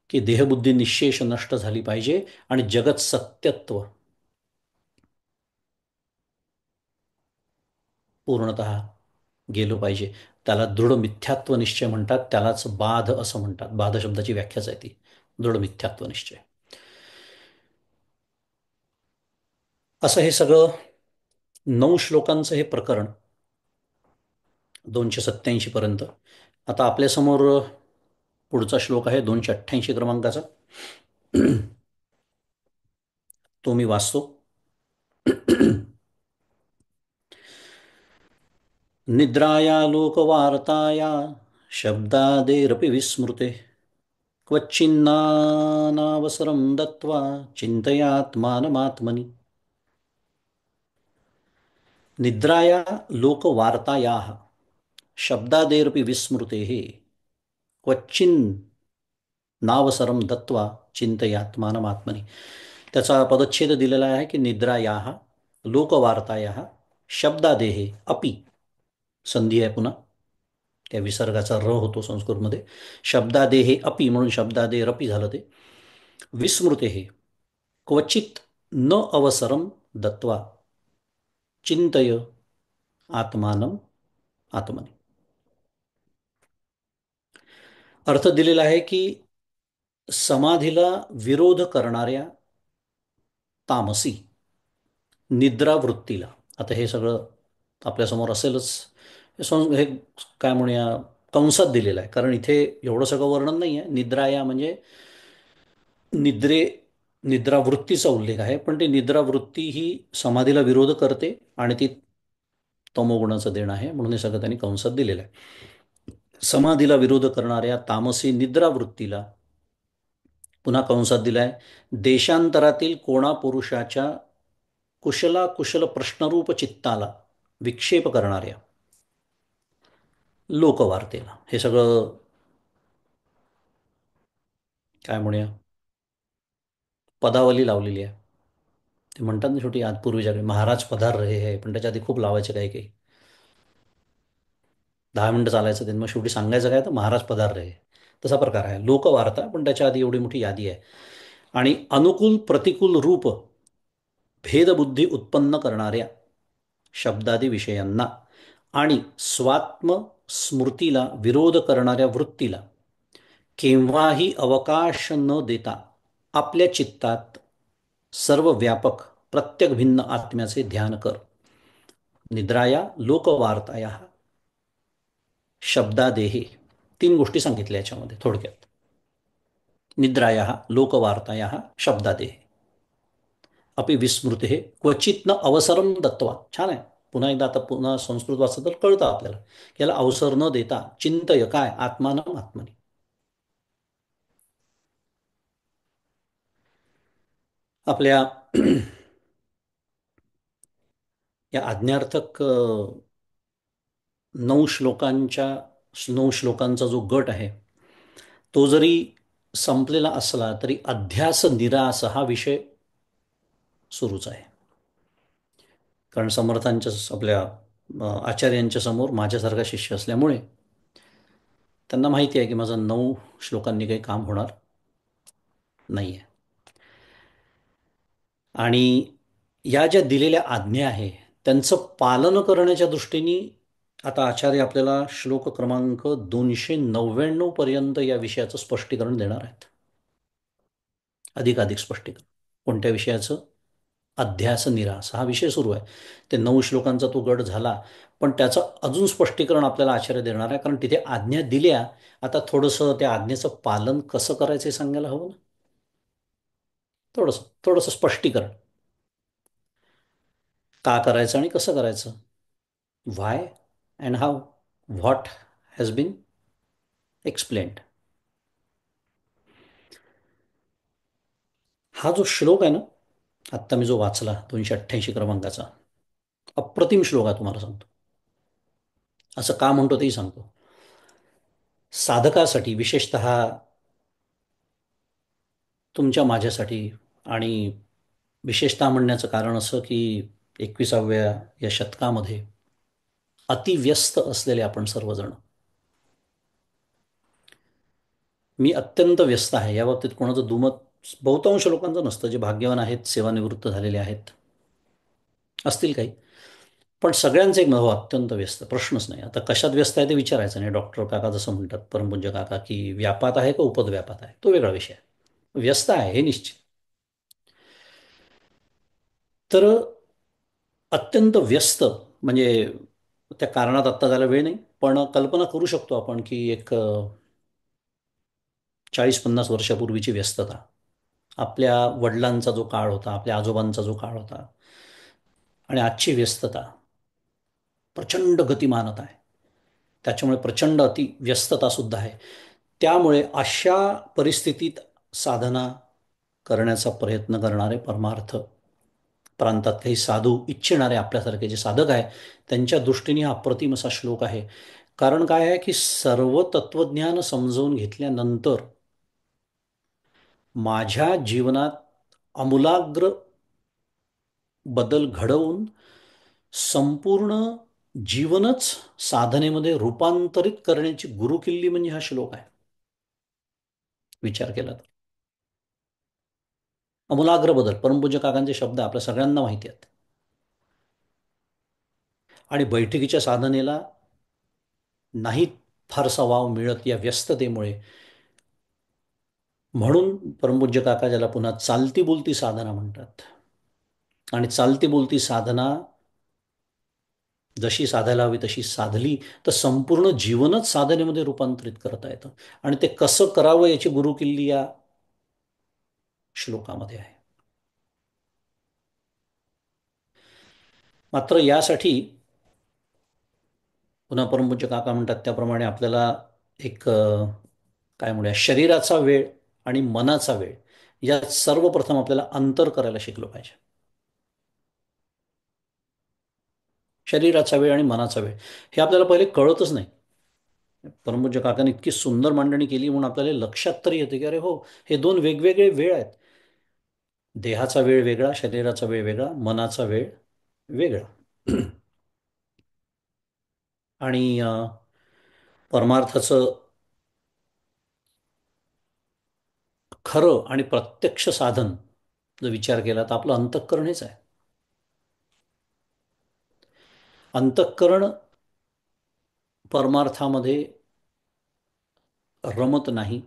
A: की देहबुद्धी निःशेष नष्ट झाली पाहिजे आणि जगत सत्यत्व पूर्णतः गेलो पाहिजे. त्याला दृढ मिथ्यात्व निश्चय म्हणतात, त्यालाच बाध असं म्हणतात. बाध शब्दाची व्याख्याच आहे ती, दृढ मिथ्यात्व निश्चय. असं हे सगळं 9 श्लोकांचं हे प्रकरण, 287 पर्यंत. आता आपल्यासमोर पुढचा श्लोक आहे 288 क्रमांकाचा. तो मी वाचतो. निद्राया लोकवार्ताया शब्दादेरपि विस्मृते क्वचिन्नावसरं दत्वा चिन्तयात्मानमात्मनि. निद्राया लोकवार्ताया शब्दादेरपि विस्मृते क्वचिन नावसरम दत्वा चिंतयात्मानमात्मनि. त्याचा पदच्छेद दिलेला आहे की निद्राया लोकवार्ताया शब्दादेहे अपि, संधी आहे पुन्हा, त्या विसर्गाचा र होतो संस्कृतमध्ये. शब्दादेहे अपि म्हणून शब्दादेह रपी झालं ते. विस्मृते क्वचित न अवसरम दत्वा चिंतय आत्मानम आत्मनि. अर्थ दिलेला आहे की समाधीला विरोध करणाऱ्या तामसी निद्रावृत्तीला, आता हे सगळं आपल्यासमोर असेलच, हे काय म्हणूया, कंसात दिलेलं आहे, कारण इथे एवढं सगळं वर्णन नाही आहे. निद्राया म्हणजे निद्रे, निद्रावृत्तीचा उल्लेख आहे, पण ती निद्रावृत्ती ही समाधीला विरोध करते आणि ती तमोगुणाचं देणं आहे, म्हणून हे सगळं त्यांनी कंसात दिलेलं आहे. समाधीला विरोध करणाऱ्या तामसी निद्रावृत्तीला पुन्हा कंसात दिलाय, देशांतरातील कोणा पुरुषाच्या कुशला कुशल प्रश्नरूप चित्ताला विक्षेप करणाऱ्या लोकवार्तेला. हे सगळं काय म्हणूया, पदावली लावलेली आहे. ते म्हणतात ना शेवटी, आज पूर्वीच्या काळी महाराज पधार रहे है, पण त्याच्या आधी खूप लावायचे काही काही. 10 मिनिटं चालायचं ते, मग शेवटी सांगायचं काय, तर महाराज पधार रहे. तसा प्रकार आहे लोकवार्ता, पण त्याच्या आधी एवढी मोठी यादी आहे. आणि अनुकूल प्रतिकूल रूप भेदबुद्धी उत्पन्न करणाऱ्या शब्दादी विषयांना आणि स्वात्म स्मृतीला विरोध करणाऱ्या वृत्तीला केव्हाही अवकाश न देता आपल्या चित्तात सर्व व्यापक प्रत्येक भिन्न आत्म्याचे ध्यान कर. निद्राया लोकवार्ताया शब्दादेहे, 3 गोष्टी सांगितल्या याच्यामध्ये थोडक्यात. निद्राया लोकवार्ताया शब्दादेहे अपि विस्मृते क्वचित न अवसरम दत्वा. छान आहे. पुन्हा एकदा, आता पुन्हा संस्कृत वाचलं तर कळतं आपल्याला, याला अवसर न देता चिंतय काय आत्मानं आत्मनी. आपल्या या आज्ञार्थक 9 श्लोकांच्या 9 श्लोकांचा जो गट आहे, तो जरी संपलेला असला तरी अध्यास निरास हा विषय सुरूच आहे. कारण समर्थांच्या, आपल्या आचार्यांच्या समोर माझ्यासारखा शिष्य असल्यामुळे त्यांना माहिती आहे की माझं 9 श्लोकांनी काही काम होणार नाही आहे. आणि या ज्या दिलेल्या आज्ञा आहे त्यांचं पालन करण्याच्या दृष्टीने आता आचार्य आपल्याला श्लोक क्रमांक 299 पर्यंत या विषयाचं स्पष्टीकरण देणार आहेत. अधिकाधिक स्पष्टीकरण. कोणत्या विषयाचं? अध्यास निरास हा विषय सुरू आहे. ते 9 श्लोकांचा तो गट झाला, पण त्याचं अजून स्पष्टीकरण आपल्याला आचार्य देणार आहे, कारण तिथे आज्ञा दिल्या. आता थोडंसं त्या आज्ञेचं पालन कसं करायचं हे सांगायला हवं ना. थोडंसं थोडंसं स्पष्टीकरण. का करायचं आणि कसं करायचं. Why and how. What has been explained. हा जो श्लोक आहे ना, आत्ता मी जो वाचला 288 क्रमांकाचा, अप्रतिम श्लोक आहे तुम्हाला सांगतो. असं का म्हणतो तेही सांगतो. साधकासाठी विशेषतः तुमच्या माझ्यासाठी, आणि विशेषतः म्हणण्याचं कारण असं की 21व्या या शतकामध्ये अतिव्यस्त असलेले आपण सर्वजण. मी अत्यंत व्यस्त आहे या बाबतीत कोणाचं दुमत बहुतांश लोकांचं नसतं. जे भाग्यवान आहेत, सेवानिवृत्त झालेले आहेत, असतील काही, पण सगळ्यांचं एक हो अत्यंत व्यस्त, प्रश्नच नाही. आता कशात व्यस्त आहे ते विचारायचं नाही. डॉक्टर काका जसं म्हणतात, परमपूज्य काका, की व्यापात आहे का उपद्व्यापात आहे, तो वेगळा विषय आहे. व्यस्त आहे हे निश्चित. तर अत्यंत व्यस्त म्हणजे त्या कारणात आत्ता झाला वेळ नाही, पण कल्पना करू शकतो आपण की एक 40-50 वर्षापूर्वीची व्यस्तता, आपल्या वडिलांचा जो काळ होता, आपल्या आजोबांचा जो काळ होता, आणि आजची व्यस्तता प्रचंड गतिमानता आहे. त्याच्यामुळे प्रचंड अति व्यस्तता सुद्धा आहे. त्यामुळे अशा परिस्थितीत साधना करण्याचा प्रयत्न करणारे परमार्थ प्रांतात काही साधू इच्छिणारे आपल्यासारखे जे साधक आहे, त्यांच्या दृष्टीने हा अप्रतिम असा श्लोक आहे. कारण काय आहे की सर्व तत्वज्ञान समजवून घेतल्यानंतर माझ्या जीवनात आमूलाग्र बदल घडवून संपूर्ण जीवनच साधनेमध्ये रूपांतरित करण्याची गुरुकिल्ली म्हणजे हा श्लोक आहे. विचार केला तर आमूलाग्र बदल, परमपूज्य काकांचे शब्द आपल्या सगळ्यांना माहिती आहेत. आणि बैठकीच्या साधनेला नाही फारसा वाव मिळत या व्यस्ततेमुळे. म्हणून परमपूज्य काका ज्याला पुन्हा चालती बोलती साधना म्हणतात, आणि चालती बोलती साधना जशी साधायला हवी तशी साधली तर संपूर्ण जीवनच साधनेमध्ये रूपांतरित करता येतं. आणि ते कसं करावं याची गुरुकिल्ली या श्लोकामध्ये आहे. मात्र यासाठी पुन्हा परमपूज्य काका म्हणतात त्याप्रमाणे आपल्याला एक काय म्हणूया, शरीराचा वेळ आणि मनाचा वेळ यात सर्वप्रथम आपल्याला अंतर करायला शिकलो पाहिजे. शरीराचा वेळ आणि मनाचा वेळ हे आपल्याला पहिले कळतच नाही. परमपूज्य काकाने इतकी सुंदर मांडणी केली म्हणून आपल्याला लक्षात तरी येते की अरे हो, हे दोन वेगवेगळे वेळ आहेत. देहाचा वेळ वेगळा, शरीराचा वेळ वेगळा, मनाचा वेळ वेगळा. आणि परमार्थाचं खरं आणि प्रत्यक्ष साधन जर विचार केला तर आपलं अंतःकरण हेच आहे. अंतःकरण परमार्थामध्ये रमत नाही,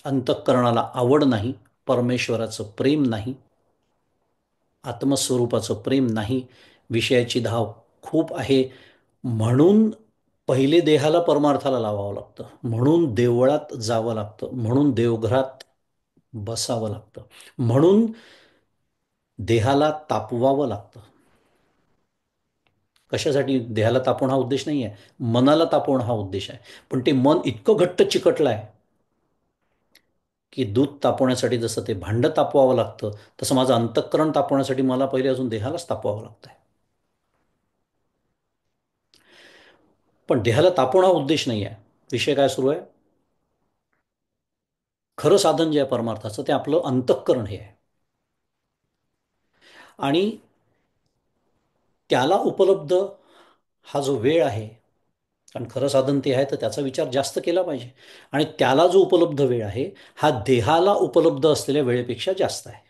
A: अंतःकरणाला आवड नाही, परमेश्वराचं प्रेम नाही, आत्मस्वरूपाचं प्रेम नाही, विषयाची धाव खूप आहे. म्हणून पहिले देहाला परमार्थाला लावावं लागतं, म्हणून देवळात जावं लागतं, म्हणून देवघरात बसावं लागतं, म्हणून देहाला तापवावं लागतं. कशासाठी? देहाला तापवणं हा उद्देश नाही आहे, मनाला तापवणं हा उद्देश आहे. पण ते मन इतकं घट्ट चिकटलं आहे की दूध तापवण्यासाठी जसं ते भांडं तापवावं लागतं, तसं माझं अंतःकरण तापवण्यासाठी मला पहिले अजून देहालाच तापवावं लागतंय. पण देहाला तापवणं हा उद्देश नाही आहे. विषय काय सुरू आहे? खरं साधन जे आहे परमार्थाचं ते आपलं अंतःकरण हे आहे. आणि त्याला उपलब्ध हा जो वेळ आहे, कारण खरं साधन ते आहे तर त्याचा विचार जास्त केला पाहिजे. आणि त्याला जो उपलब्ध वेळ आहे हा देहाला उपलब्ध असलेल्या वेळेपेक्षा जास्त आहे.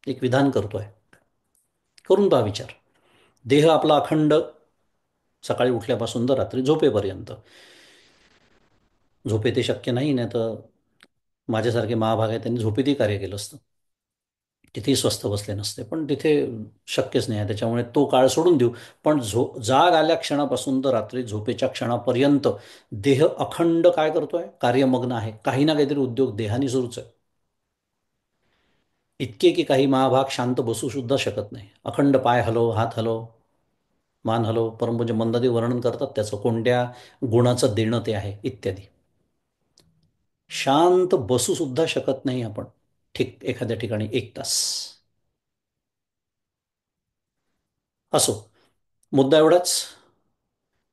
A: एक विधान करतोय, करून पहा विचार. देह आपला अखंड सकाळी उठल्यापासून तर रात्री झोपेपर्यंत. झोपे ते शक्य नाही, नाही तर माझ्यासारखे महाभाग आहे त्यांनी झोपेतही कार्य केलं असतं, तिथेही स्वस्थ बसले नसते. पण तिथे शक्यच नाही आहे, त्याच्यामुळे तो काळ सोडून देऊ. पण जाग आल्या क्षणापासून तर रात्री झोपेच्या क्षणापर्यंत देह अखंड काय करतोय, कार्यमग्न आहे. काही ना काहीतरी उद्योग देहाने सुरूच आहे. इतके की काही महाभाग शांत बसू सुद्धा शकत नाही. अखंड पाय हलव, हात हलव, मान हलव. परंतु मंदादेव वर्णन करतात त्याचं, कोणत्या गुणाचं देणं ते आहे इत्यादी. शांत बसू सुद्धा शकत नाही आपण ठीक एखाद्या ठिकाणी 1 तास. असो, मुद्दा एवढाच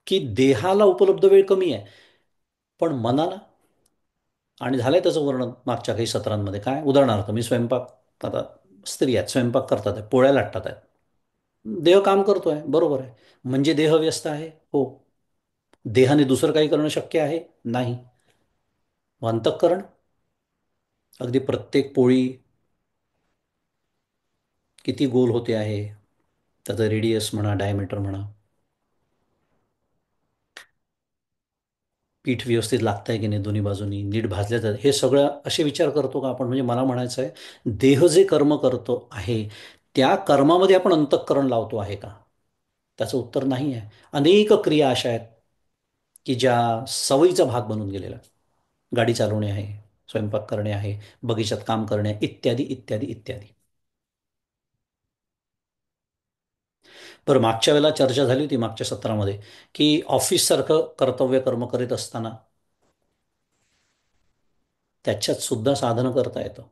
A: की देहाला उपलब्ध वेळ कमी आहे, पण मनाला. आणि झालंय त्याचं वर्णन मागच्या काही सत्रांमध्ये. काय उदाहरणार्थ, मी स्वयंपाक, आता स्त्री आहेत स्वयंपाक करतात आहे, पोळ्या लाटतात आहेत. देह काम करतोय, बरोबर आहे. म्हणजे देह व्यस्त आहे, हो. देहाने दुसरं काही करणं शक्य आहे, नाही. मग अंतःकरण अगदी प्रत्येक पोळी किती गोल होते आहे, त्याचं रेडियस म्हणा, डायमीटर म्हणा, पीठ व्यवस्थित लागतंय की नाही, दोन्ही बाजूनी नीट भाजल्या जात, हे सगळं असे विचार करतो का आपण? म्हणजे मला म्हणायचं आहे, देह जे कर्म करतो आहे त्या कर्मामध्ये आपण अंतःकरण लावतो आहे का? त्याचं उत्तर नाही आहे. अनेक क्रिया अशा आहेत की ज्या सवयीचा भाग बनून गेलेला. गाडी चालवणे आहे, स्वयंपाक करणे आहे, बगीचात काम करणे, इत्यादी इत्यादी इत्यादी. बरं, मागच्या वेळेला चर्चा झाली होती मागच्या सत्रामध्ये की ऑफिससारखं कर्तव्य कर्म करीत असताना त्याच्यात सुद्धा साधनं करता येतं.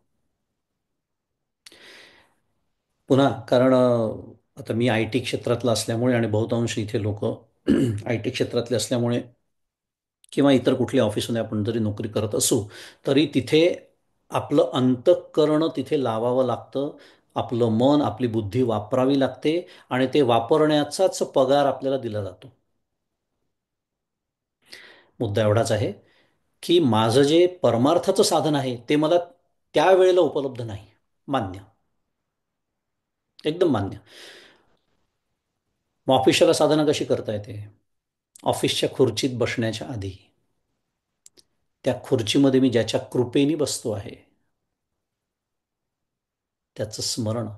A: पुन्हा कारण आता मी आय टी क्षेत्रातला असल्यामुळे आणि बहुतांश इथे लोक आय टी क्षेत्रातले असल्यामुळे किंवा इतर कुठल्या ऑफिसमध्ये आपण जरी नोकरी करत असू तरी तिथे आपलं अंतःकरण तिथे लावावं लागतं. आपलं मन, आपली बुद्धी वापरावी लागते आणि ते वापरण्याचाच पगार आपल्याला दिला जातो. मुद्दा एवढाच आहे की माझं जे परमार्थाचं साधन आहे ते मला त्यावेळेला उपलब्ध नाही. मान्य, एकदम मान्य. मग ऑफिसला साधना कशी करता येते? ऑफिसच्या खुर्चीत बसण्याच्या आधी त्या खुर्चीमध्ये मी ज्याच्या कृपेने बसतो आहे त्याचं स्मरण,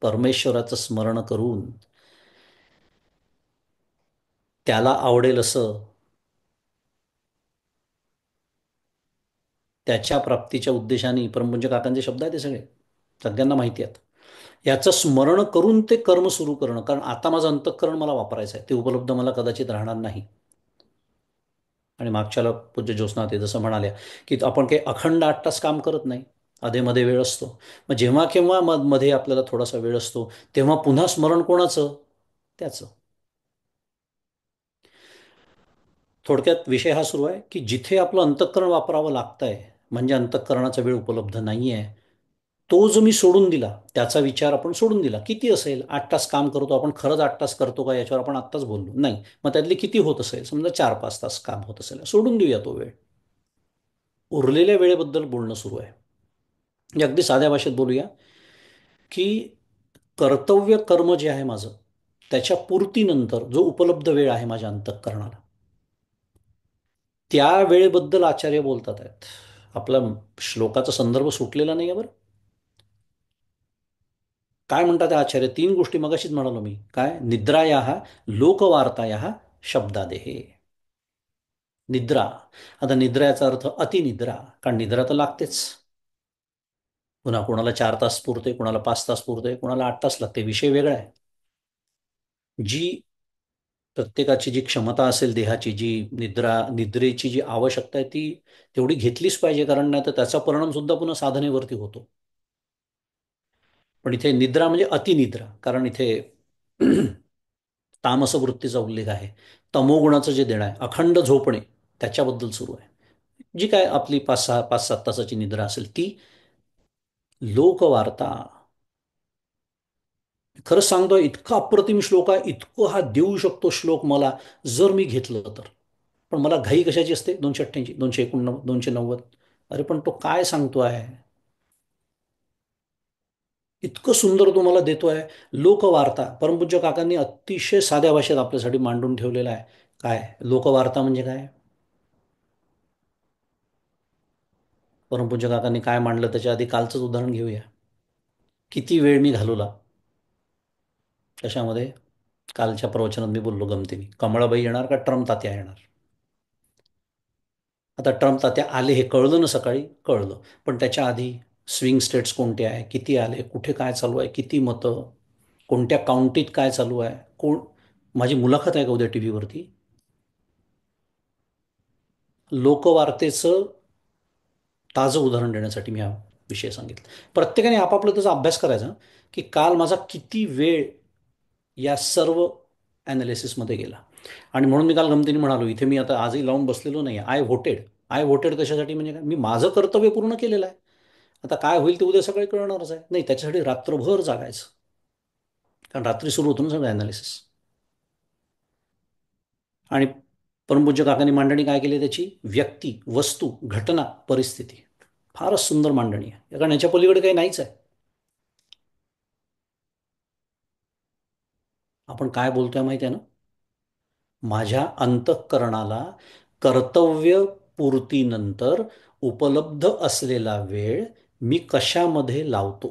A: परमेश्वराचं स्मरण करून त्याला आवडेल असं, त्याच्या प्राप्तीच्या उद्देशाने, परमपूज्य काकांचे शब्द आहेत ते सगळे, सगळ्यांना माहिती आहेत. याचं स्मरण करून ते कर्म सुरू करणं. कारण आता माझं अंतःकरण मला वापरायचं आहे, ते उपलब्ध मला कदाचित राहणार नाही. आणि मागच्याला पूज्य ज्योत्स्ना ते जसं म्हणाल्या की आपण काही अखंड 8 तास काम करत नाही, अधेमध्ये वेळ असतो. मग जेव्हा केव्हा मध्ये आपल्याला थोडासा वेळ असतो तेव्हा पुन्हा स्मरण कोणाचं? त्याचं. थोडक्यात विषय हा सुरू आहे की जिथे आपलं अंतःकरण वापरावं लागतंय म्हणजे अंतःकरणाचा वेळ उपलब्ध नाही आहे, तो जो मी सोडून दिला त्याचा विचार आपण सोडून दिला. किती असेल? 8 तास काम करतो आपण, खरंच 8 तास करतो का याच्यावर आपण आत्ताच बोललो नाही. मग त्यातले किती होत असेल? समजा 4-5 तास काम होत असेल, सोडून देऊया तो वेळ. उरलेल्या वेळेबद्दल बोलणं सुरू आहे. म्हणजे अगदी साध्या भाषेत बोलूया की कर्तव्य कर्म जे आहे माझं त्याच्या पूर्तीनंतर जो उपलब्ध वेळ आहे माझ्या अंतःकरणाला, त्या वेळेबद्दल आचार्य बोलतात आहेत. आपला श्लोकाचा संदर्भ सुटलेला नाही आहे बरं. काय म्हणतात ते आचार्य? 3 गोष्टी मगाशीच म्हणालो मी. काय? निद्राया, लोकवार्ताया, शब्दादेहे. निद्रा. आता निद्रा याचा अर्थ अतिनिद्रा, कारण निद्रा तर लागतेच. पुन्हा कोणाला 4 तास पुरते, कोणाला 5 तास पुरते, कोणाला 8 तास लागते, विषय वेगळा आहे. जी प्रत्येकाची जी क्षमता असेल देहाची, जी निद्रेची जी आवश्यकता आहे ती तेवढी घेतलीच पाहिजे, कारण नाही तर त्याचा परिणाम सुद्धा पुन्हा साधनेवरती होतो. पण इथे निद्रा म्हणजे अतिनिद्रा, कारण इथे तामस वृत्तीचा उल्लेख आहे. तमोगुणाचं जे देणं आहे अखंड झोपणे त्याच्याबद्दल सुरू आहे. जी काय आपली 5-7 तासाची निद्रा असेल ती. लोकवार्ता. खरंच सांगतोय, इतका अप्रतिम श्लोक आहे, इतकं हा देऊ शकतो श्लोक मला जर मी घेतलं तर. पण मला घाई कशाची असते? 288, 289, 290. अरे पण तो काय सांगतो आहे? इतकं सुंदर तुम्हाला देतोय. लोकवार्ता परमपूज्य काकांनी अतिशय साध्या भाषेत आपल्यासाठी मांडून ठेवलेला आहे. काय लोकवार्ता म्हणजे काय? परमपूज्य काकांनी काय मांडलं त्याच्या आधी कालचंच उदाहरण घेऊया. किती वेळ मी घालवला कशामध्ये? कालच्या प्रवचनात मी बोललो गमतीने, कमळाबाई येणार का ट्रम्प तात्या येणार? आता ट्रम्प तात्या आले हे कळलं ना, सकाळी कळलं. पण त्याच्या आधी स्विंग स्टेट्स कोणते आहे, किती आले, कुठे काय चालू आहे, किती मतं, कोणत्या काउंटीत काय चालू आहे, कोण, माझी मुलाखत आहे का उद्या टी व्हीवरती? लोकवार्तेचं ताजं उदाहरण देण्यासाठी मी हा विषय सांगितला. प्रत्येकाने आपापला त्याचा अभ्यास करायचा की काल माझा किती वेळ या सर्व ॲनालिसिसमध्ये गेला. आणि म्हणून मी काल गमतीने म्हणालो, इथे मी आता आजही लावून बसलेलो नाही, आय व्होटेड. आय व्होटेड कशासाठी म्हणजे काय? मी माझं कर्तव्य पूर्ण केलेलं आहे. आता काय होईल ते उद्या सगळे कळणारच आहे. नाही, त्याच्यासाठी रात्रभर जागायचं. कारण रात्री सुरू होतं ना सगळं ॲनालिसिस. आणि परमपूज्य काकांनी मांडणी काय केली त्याची? व्यक्ती, वस्तू, घटना, परिस्थिती. फारच सुंदर मांडणी आहे, कारण याच्या पलीकडे काही नाहीच आहे. आपण काय बोलतोय माहिती आहे ना? माझ्या अंतःकरणाला कर्तव्यपूर्तीनंतर उपलब्ध असलेला वेळ मी कशामध्ये लावतो,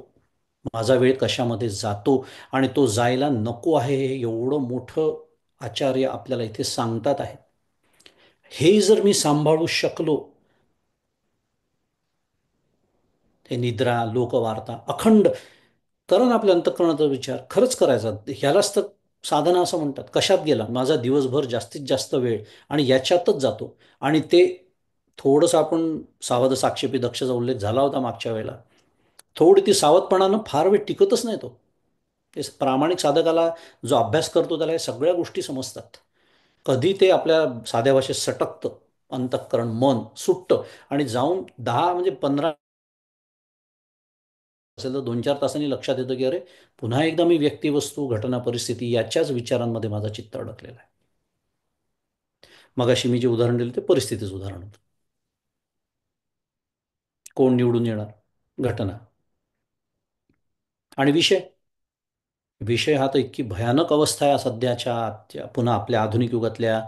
A: माझा वेळ कशामध्ये जातो, आणि तो जायला नको आहे हे एवढं मोठं आचार्य आपल्याला इथे सांगतात आहे. हे जर मी सांभाळू शकलो, ते निद्रा, लोकवार्ता अखंड, कारण आपल्या अंतःकरणाचा विचार खरंच करायचा. ह्यालाच तर साधना असं म्हणतात. कशात गेला माझा दिवसभर जास्तीत जास्त वेळ, आणि याच्यातच जातो. आणि ते थोडंसं आपण सावध साक्षेपी दक्षचा उल्लेख झाला होता मागच्या वेळेला. थोडी ती सावधपणानं फार वेळ टिकतच नाही तो. ते प्रामाणिक साधकाला, जो अभ्यास करतो त्याला हे सगळ्या गोष्टी समजतात. कधी ते आपल्या साध्या भाषेत सटकतं, अंतःकरण मन सुटतं, आणि जाऊन 10 म्हणजे 15 असेल तर 2-4 तासांनी लक्षात येतं की अरे, पुन्हा एकदा मी व्यक्ती, वस्तू, घटना, परिस्थिती याच्याच विचारांमध्ये माझा चित्त अडकलेला आहे. मगाशी मी जे उदाहरण दिलं ते परिस्थितीचं उदाहरण होतं. कोण निवडून येणार, घटना. आणि विषय, विषय हा तर इतकी भयानक अवस्था आहे सध्याच्या पुन्हा आपल्या आधुनिक युगातल्या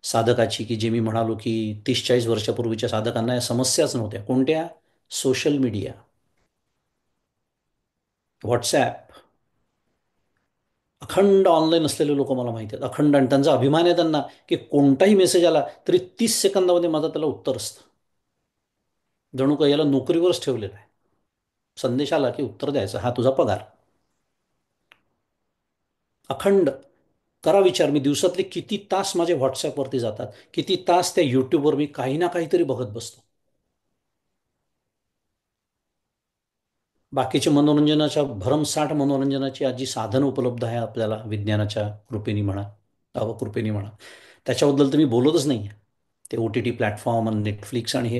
A: साधकाची, की जे मी म्हणालो की 30-40 वर्षापूर्वीच्या साधकांना या समस्याच नव्हत्या. कोणत्या? Social media, WhatsApp. अखंड ऑनलाईन असलेले लोक मला माहिती आहेत, अखंड. आणि त्यांचा अभिमान आहे त्यांना, की कोणताही मेसेज आला तरी 30 सेकंदामध्ये माझं त्याला उत्तर असतं. जणू काही याला नोकरीवरच ठेवलेलं आहे. संदेश आला की उत्तर द्यायचं, हा तुझा पगार. अखंड. करा विचार, मी दिवसातले किती तास माझे व्हॉट्सॲपवरती जातात, किती तास त्या यूट्यूबवर मी काही ना काहीतरी बघत बसतो. बाकीचे मनोरंजनाच्या भरमसाठ मनोरंजनाची आज जी साधनं उपलब्ध आहे आपल्याला विज्ञानाच्या कृपेने म्हणा, अवकृपेने म्हणा, त्याच्याबद्दल तर मी बोलतच नाही. ते ओ टी टी प्लॅटफॉर्म आणि नेटफ्लिक्स आणि हे.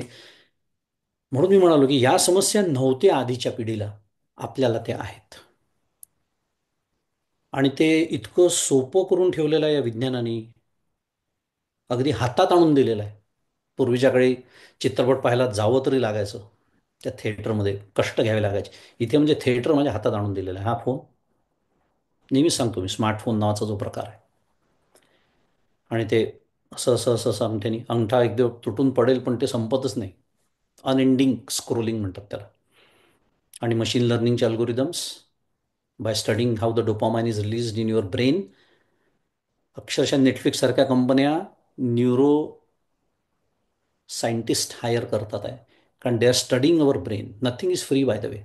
A: म्हणून मी म्हणालो की या समस्या नव्हत्या आधीच्या पिढीला, आपल्याला त्या आहेत. आणि ते इतकं सोपं करून ठेवलेलं आहे या विज्ञानाने, अगदी हातात आणून दिलेलं आहे. पूर्वीच्या काळी चित्रपट पाहायला जावं तरी लागायचं, त्या थिएटरमध्ये कष्ट घ्यावे लागायचे. इथे म्हणजे थिएटर माझ्या हातात आणून दिलेला आहे. हा फोन, नेहमीच सांगतो मी, स्मार्टफोन नावाचा जो प्रकार आहे. आणि ते असं असं असं असं अंगठ्याने, अंगठा एकदम तुटून पडेल पण ते संपतच नाही. अनएंडिंग स्क्रोलिंग म्हणतात त्याला. आणि मशीन लर्निंगचे algorithms, by studying how the dopamine is release in your brain. अक्षरशः नेटफ्लिक्स सारख्या कंपन्या न्यूरो सायंटिस्ट हायर करतात आहे, कारण they are studying our brain. Nothing is free by the way.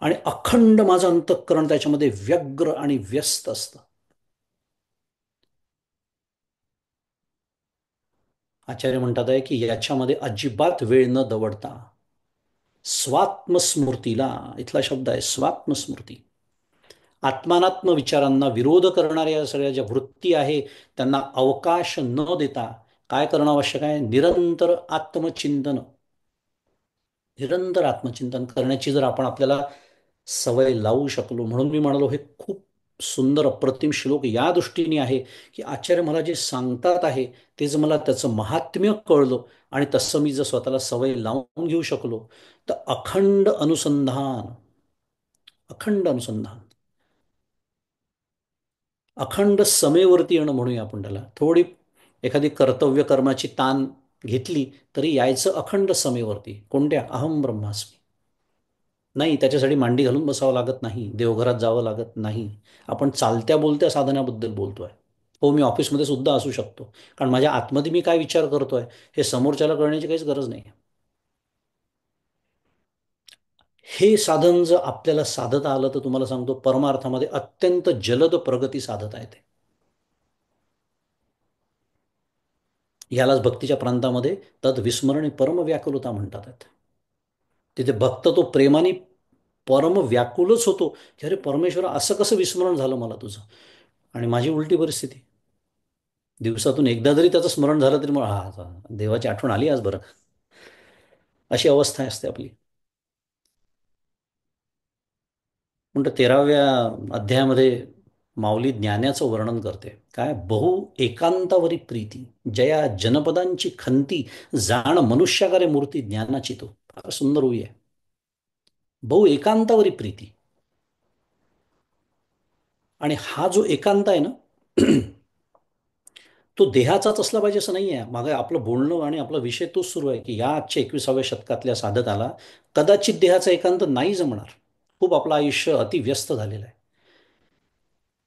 A: आणि अखंड माझं अंतःकरण त्याच्यामध्ये व्यग्र आणि व्यस्त असतं. आचार्य म्हणतात आहे की याच्यामध्ये अजिबात वेळ न दवडता स्वात्मस्मृतीला, इथला शब्द आहे स्वात्मस्मृती, आत्मानात्म विचारांना विरोध करणाऱ्या या सगळ्या ज्या वृत्ती आहे त्यांना अवकाश न देता काय करणं आवश्यक आहे? निरंतर आत्मचिंतन. निरंतर आत्मचिंतन करण्याची जर आपण आपल्याला सवय लावू शकलो, म्हणून मी म्हणालो हे खूप सुंदर अप्रतिम श्लोक या दृष्टीने आहे की आचार्य मला जे सांगतात आहे ते जर मला त्याचं महात्म्य कळलं आणि तसं मी जर स्वतःला सवय लावून घेऊ शकलो तर अखंड अनुसंधान अखंड समेवरती येणं म्हणूया आपण त्याला. थोडी एखादी कर्तव्य कर्माची ताण घेतली तरी यायचं अखंड समेवरती. कोणत्या? अहम ब्रह्मास्मी. नाही, त्याच्यासाठी मांडी घालून बसावं लागत नाही, देवघरात जावं लागत नाही. आपण चालत्या बोलत्या साधनाबद्दल बोलतोय. हो, मी ऑफिसमध्ये सुद्धा असू शकतो, कारण माझ्या आतमध्ये मी काय विचार करतोय हे समोरच्याला कळण्याची काहीच गरज नाही. हे साधन जर आपल्याला साधता आलं तर तुम्हाला सांगतो परमार्थामध्ये अत्यंत जलद प्रगती साधता येते. यालाच भक्तीच्या प्रांतामध्ये तद विस्मरणे परम व्याकुलता म्हणतात. तिथे भक्त तो प्रेमाने परम व्याकुलच होतो की अरे परमेश्वर असं कसं विस्मरण झालं मला तुझं. आणि माझी उलटी परिस्थिती. दिवसातून एकदा जरी त्याचं स्मरण झालं तरी मग हा देवाची आठवण आली आज बरं. अशी अवस्था असते आपली. म्हणतो 13व्या अध्यायामध्ये माऊली ज्ञानाचं वर्णन करते. काय? बहु एकांतावरी प्रीती जया जनपदांची खंती जाण मनुष्याकारे मूर्ती ज्ञानाची तो. फार सुंदर होई आहे. बहु एकांतावरी प्रीती. आणि हा जो एकांत आहे ना तो देहाचाच असला पाहिजे असं नाही आहे. मागे आपलं बोलणं आणि आपला विषय तोच सुरू आहे की या आजच्या 21व्या शतकातल्या साधकाला कदाचित देहाचा एकांत नाही जमणार. खूप आपलं आयुष्य अतिव्यस्त झालेलं आहे.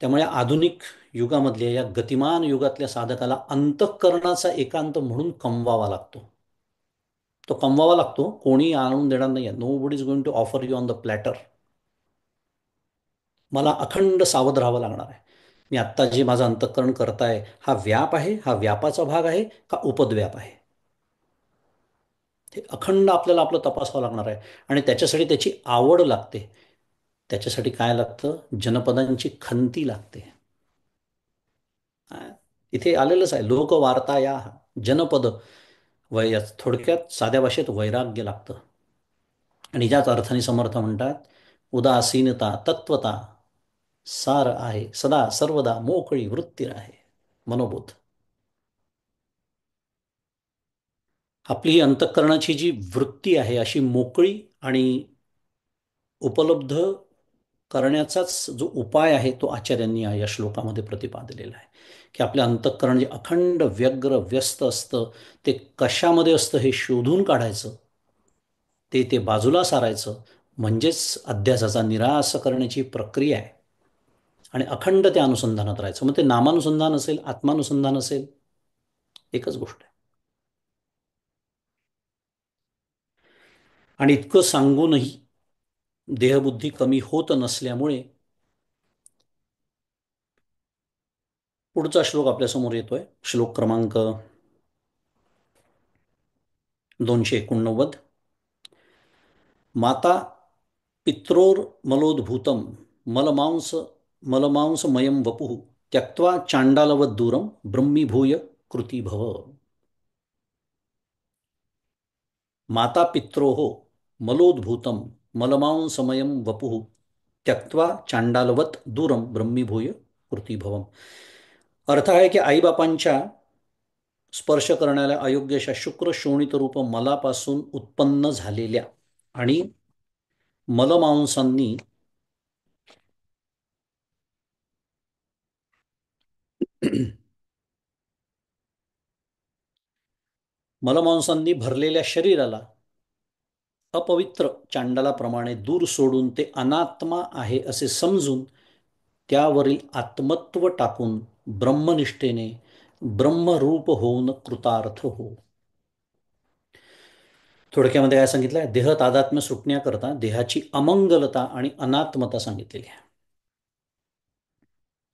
A: त्यामुळे आधुनिक युगामधल्या या गतिमान युगातल्या साधकाला अंतःकरणाचा एकांत म्हणून कमवावा लागतो. तो कमवावा लागतो, कोणी आणून देणार नाही. Nobody is going to offer you on the platter. मला अखंड सावध राहावं लागणार आहे. मी आत्ता जे माझं अंतःकरण करताय हा व्याप आहे, हा व्यापाचा भाग आहे का उपद्व्याप आहे, हे अखंड आपल्याला आपलं तपासावं लागणार आहे. आणि त्याच्यासाठी त्याची आवड लागते. त्याच्यासाठी काय लागतं? जनपदांची खंती लागते. हा, इथे आलेलंच आहे लोकवार्ता या जनपद. थोडक्यात साध्या भाषेत वैराग्य लागतं. आणि ज्याच अर्थाने समर्थ म्हणतात उदासीनता तत्वता सार आहे सदा सर्वदा मोकळी वृत्ती आहे मनोबोध. आपली ही अंतःकरणाची जी वृत्ती आहे अशी मोकळी आणि उपलब्ध करण्याचाच जो उपाय आहे तो आचार्यांनी या श्लोकामध्ये प्रतिपादलेला आहे. की आपलं अंतःकरण जे अखंड व्यग्र व्यस्त असतं ते कशामध्ये असतं हे शोधून काढायचं, ते बाजूला सारायचं, म्हणजेच अध्यासाचा निराश करण्याची प्रक्रिया आहे. आणि अखंड त्या अनुसंधानात राहायचं. मग ते नामानुसंधान असेल, आत्मानुसंधान असेल, एकच गोष्ट आहे. आणि इतकं सांगूनही देहबुद्धी कमी होत नसल्यामुळे पुढचा श्लोक आपल्यासमोर येतोय. श्लोक क्रमांक 289. माता पित्रोर्मलोद्भूतं मलमांस मलमांसमयं वपुः त्यक्त्वा चांडालवत दूरम ब्रह्मीभूय कृती भव. माता पित्रोः मलोद्भूतं मलमांसमयं वपुः त्यक्त्वा चांडालवत दूरम ब्रह्मीभूय कृती भवम. अर्थ आहे की आईबापांच्या स्पर्श करण्याला अयोग्य अशा शुक्र शोणित रूप मलापासून उत्पन्न झालेल्या आणि मलमांसांनी मलमांसांनी भरलेल्या शरीराला अपवित्र चांडालाप्रमाणे दूर सोडून ते अनात्मा आहे असे समजून त्यावरील आत्मत्व टाकून ब्रह्मनिष्ठेने ब्रह्मरूप होऊन कृतार्थ हो. थोडक्यामध्ये काय सांगितलं आहे? देह तादात्म्य सुटण्याकरता देहाची अमंगलता आणि अनात्मता सांगितलेली आहे.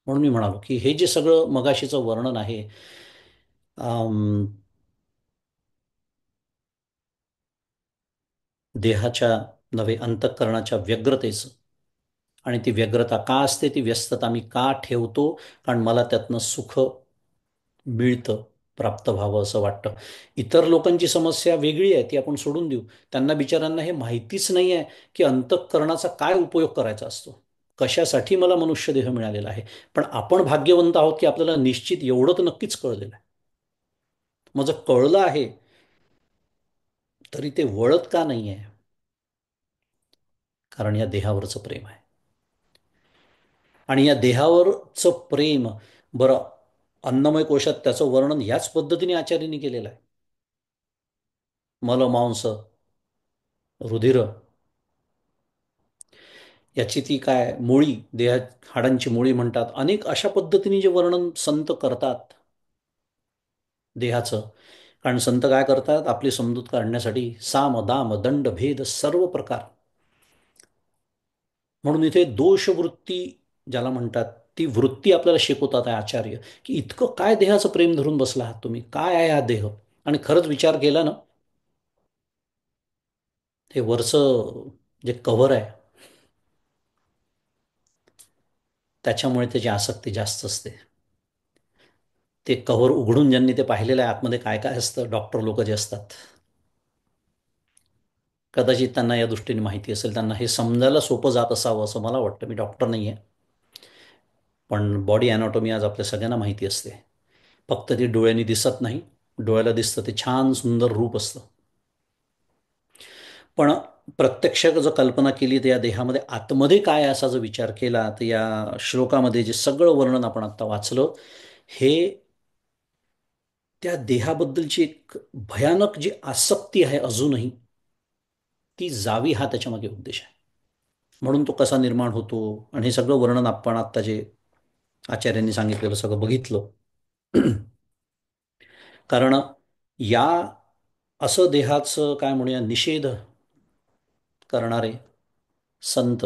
A: म्हणून मी म्हणालो की हे जे सगळं मगाशीचं वर्णन आहे देहाच्या नव्हे अंतःकरणाच्या व्यग्रतेचं, आणि ती व्यग्रता का असते, ती व्यस्तता मी का ठेवतो, कारण मला त्यातनं सुख मिळतं, प्राप्त व्हावं असं वाटतं. इतर लोकांची समस्या वेगळी आहे, ती आपण सोडून देऊ. त्यांना बिचारांना हे माहितीच नाही आहे की अंतःकरणाचा काय उपयोग करायचा असतो, कशासाठी मला मनुष्य देह मिळालेला आहे. पण आपण भाग्यवंत आहोत की आपल्याला निश्चित एवढं तर नक्कीच कळलेलं आहे. मग जर कळलं आहे तरी ते वळत का नाही आहे? कारण या देहावरचं प्रेम आहे. आणि या देहावरचं प्रेम, बरं, अन्नमय कोशात त्याचं वर्णन याच पद्धतीने आचार्यांनी केलेलं आहे. मल मांस रुधिर याची ती काय मुळी, देहा हाडांची मुळी म्हणतात, अनेक अशा पद्धतीने जे वर्णन संत करतात देहाचं. कारण संत काय करतात, आपली समजूत काढण्यासाठी साम दाम दंड भेद सर्व प्रकार, म्हणून इथे दोषवृत्ती ज्याला म्हणतात ती वृत्ती आपल्याला शिकवतात आहे आचार्य, की इतकं काय देहाचं प्रेम धरून बसला आहात तुम्ही, काय आहे हा देह. आणि खरंच विचार केला ना, हे वरचं जे कव्हर आहे त्याच्यामुळे त्याची आसक्ती जास्त असते. ते कव्हर उघडून ज्यांनी ते पाहिलेलं आहे आतमध्ये काय काय असतं, डॉक्टर लोक जे असतात, कदाचित त्यांना या दृष्टीने माहिती असेल, त्यांना हे समजायला सोपं जात असावं असं मला वाटतं. मी डॉक्टर नाही आहे, पण बॉडी अॅनाटॉमी आज आपल्या सगळ्यांना माहिती असते. फक्त ती डोळ्यांनी दिसत नाही. डोळ्याला दिसतं ते छान सुंदर रूप असतं, पण प्रत्यक्ष जर कल्पना केली तर या देहामध्ये आतमध्ये काय आहे असा जर विचार केला तर या श्लोकामध्ये जे सगळं वर्णन आपण आता वाचलं, हे त्या देहाबद्दलची एक भयानक जी आसक्ती आहे अजूनही, ती जावी हा त्याच्यामागे उद्देश आहे. म्हणून तो कसा निर्माण होतो आणि हे सगळं वर्णन आपण आत्ता जे आचार्यांनी सांगितलेलं सगळं बघितलं. कारण या असं देहाचं काय म्हणूया निषेध करणारे संत,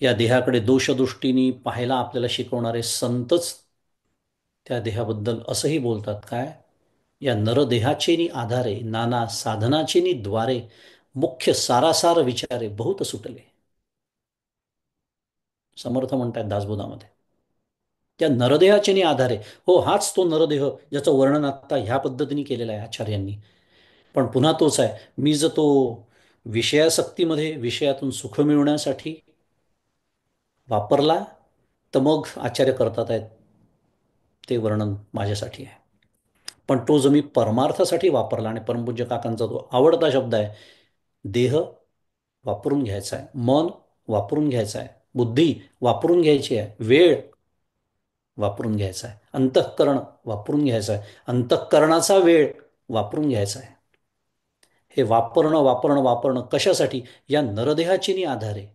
A: या देहाकडे दोषदृष्टीने पाहायला आपल्याला शिकवणारे संतच त्या देहाबद्दल असंही बोलतात काय, या नरदेहाचे नि आधारे नाना साधनाचे नि द्वारे मुख्य सारासार विचारे बहुत सुटले. समर्थ म्हणतात दासबोधामध्ये, त्या नरदेहाचे नि आधारे. हो, हाच तो नरदेह ज्याचं वर्णन आता ह्या पद्धतीने केलेलं आहे आचार्यांनी. पण पुन्हा तोच आहे, मी जर तो विषयासक्तीमध्ये विषयातून सुख मिळवण्यासाठी वापरला तर मग आचार्य करतात आहेत ते वर्णन माझ्यासाठी आहे. पण तो जो मी परमार्थासाठी वापरला, आणि परमपूज्य काकांचा तो आवडता शब्द आहे, देह वापरून घ्यायचा आहे, मन वापरून घ्यायचं आहे, बुद्धी वापरून घ्यायची आहे, वेळ वापरून घ्यायचा आहे, अंतःकरण वापरून घ्यायचं आहे, अंतःकरणाचा वेळ वापरून घ्यायचा आहे. हे वापरणं वापरणं वापरणं कशासाठी, या नरदेहाची नि आधारे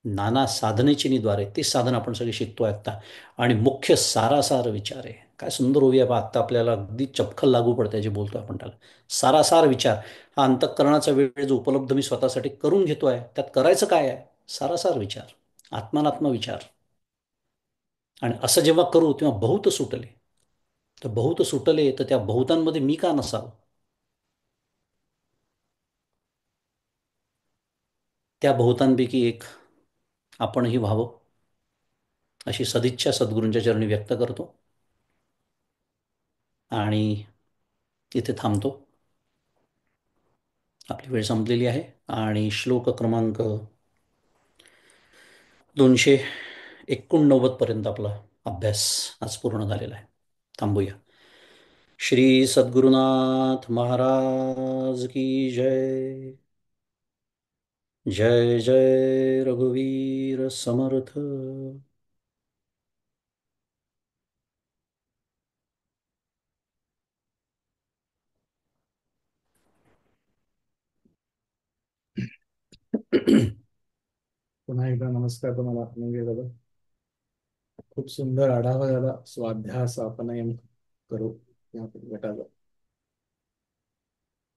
A: नाना साधनेची निद्वारे, ते साधन आपण सगळे शिकतोय आता. आणि मुख्य सारासार विचार आहे. काय सुंदर होऊया बा, आत्ता आपल्याला अगदी चपखल लागू पडते जे बोलतो आपण त्याला. सारासार विचार हा अंतःकरणाचा वेळ जो उपलब्ध मी स्वतःसाठी करून घेतोय, त्यात करायचं काय आहे, सारासार विचार, आत्मानात्म विचार. आणि असं जेव्हा करू तेव्हा बहुत सुटले. तर बहुत सुटले तर त्या बहुतांमध्ये मी का नसावं, त्या बहुतांपैकी एक आपणही व्हावं अशी सदिच्छा सद्गुरूंच्या चरणी व्यक्त करतो आणि इथे थांबतो. आपली वेळ संपलेली आहे आणि श्लोक क्रमांक 289 पर्यंत आपला अभ्यास आज पूर्ण झालेला आहे. थांबूया. श्री सद्गुरुनाथ महाराज की जय. जय जय रघुवीर समर्थ.
B: पुन्हा एकदा नमस्कार तुम्हाला म्हणजे दादा. खूप सुंदर आढावा झाला. स्वाध्यास आपण करू या गटाला.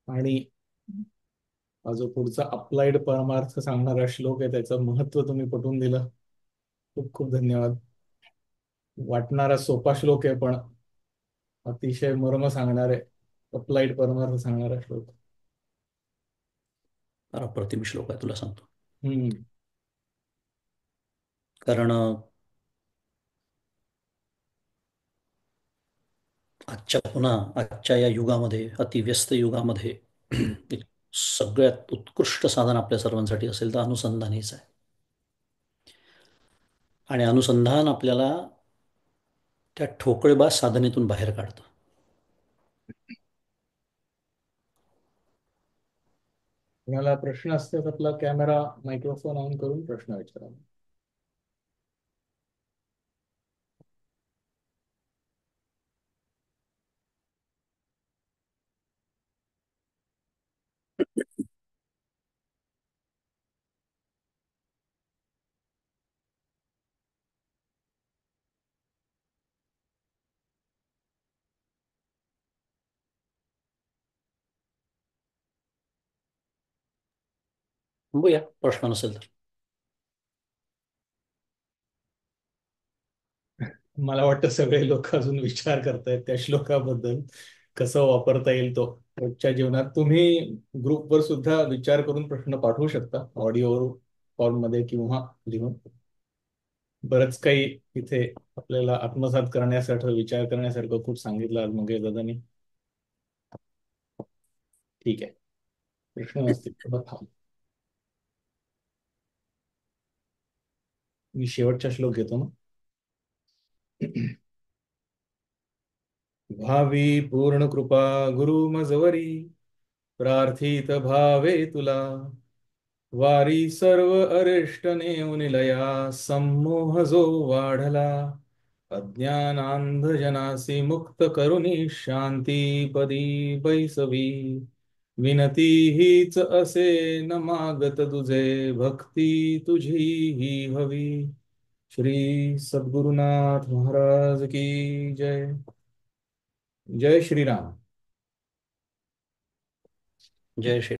B: आणि हा जो पुढचा अप्लाइड परमार्थ सांगणारा श्लोक आहे त्याचं महत्व तुम्ही पटवून दिलं. खूप खूप धन्यवाद. वाटणारा सोपा श्लोक आहे पण अतिशय मर्म सांगणारे अप्लाइड परमार्थ सांगणारा श्लोक.
A: अप्रतिम श्लोक आहे, तुला सांगतो.
B: हम्म.
A: कारण आजच्या या युगामध्ये, अतिव्यस्त युगामध्ये एक सगळ्यात उत्कृष्ट साधन आपल्या सर्वांसाठी असेल तर अनुसंधान हेच आहे. आणि अनुसंधान आपल्याला त्या ठोकळेबाज साधनेतून बाहेर काढतं.
B: तुम्हाला प्रश्न असतात आपला कॅमेरा मायक्रोफोन ऑन करून प्रश्न विचारा.
A: बघूया प्रश्न नसेल तर.
B: मला वाटतं सगळे लोक अजून विचार करतायत त्या श्लोकाबद्दल, कसं वापरता येईल तो रोजच्या जीवनात. तुम्ही ग्रुपवर सुद्धा विचार करून प्रश्न पाठवू शकता, ऑडिओ फॉर्ममध्ये किंवा लिहून. बरंच काही इथे आपल्याला आत्मसात करण्यासाठी, विचार करण्यासारखं खूप सांगितलं आज मंगेश दादांनी. ठीक आहे, प्रश्न नसतील तर मग थांब. मी शेवटचा श्लोक घेतो ना. भावी पूर्ण कृपा गुरु मजवरी, प्रार्थित भावे तुला, वारी सर्व अरिष्ट नेऊनिलया, संमोह जो वाढला, अज्ञानांधजनासी मुक्त करुणी, शांती पदी बैसवी, विनती हीच असे न मागत तुझे, भक्ती तुझी ही हवी. श्री सद्गुरुनाथ महाराज की जय. जय श्रीराम.
A: जय श्री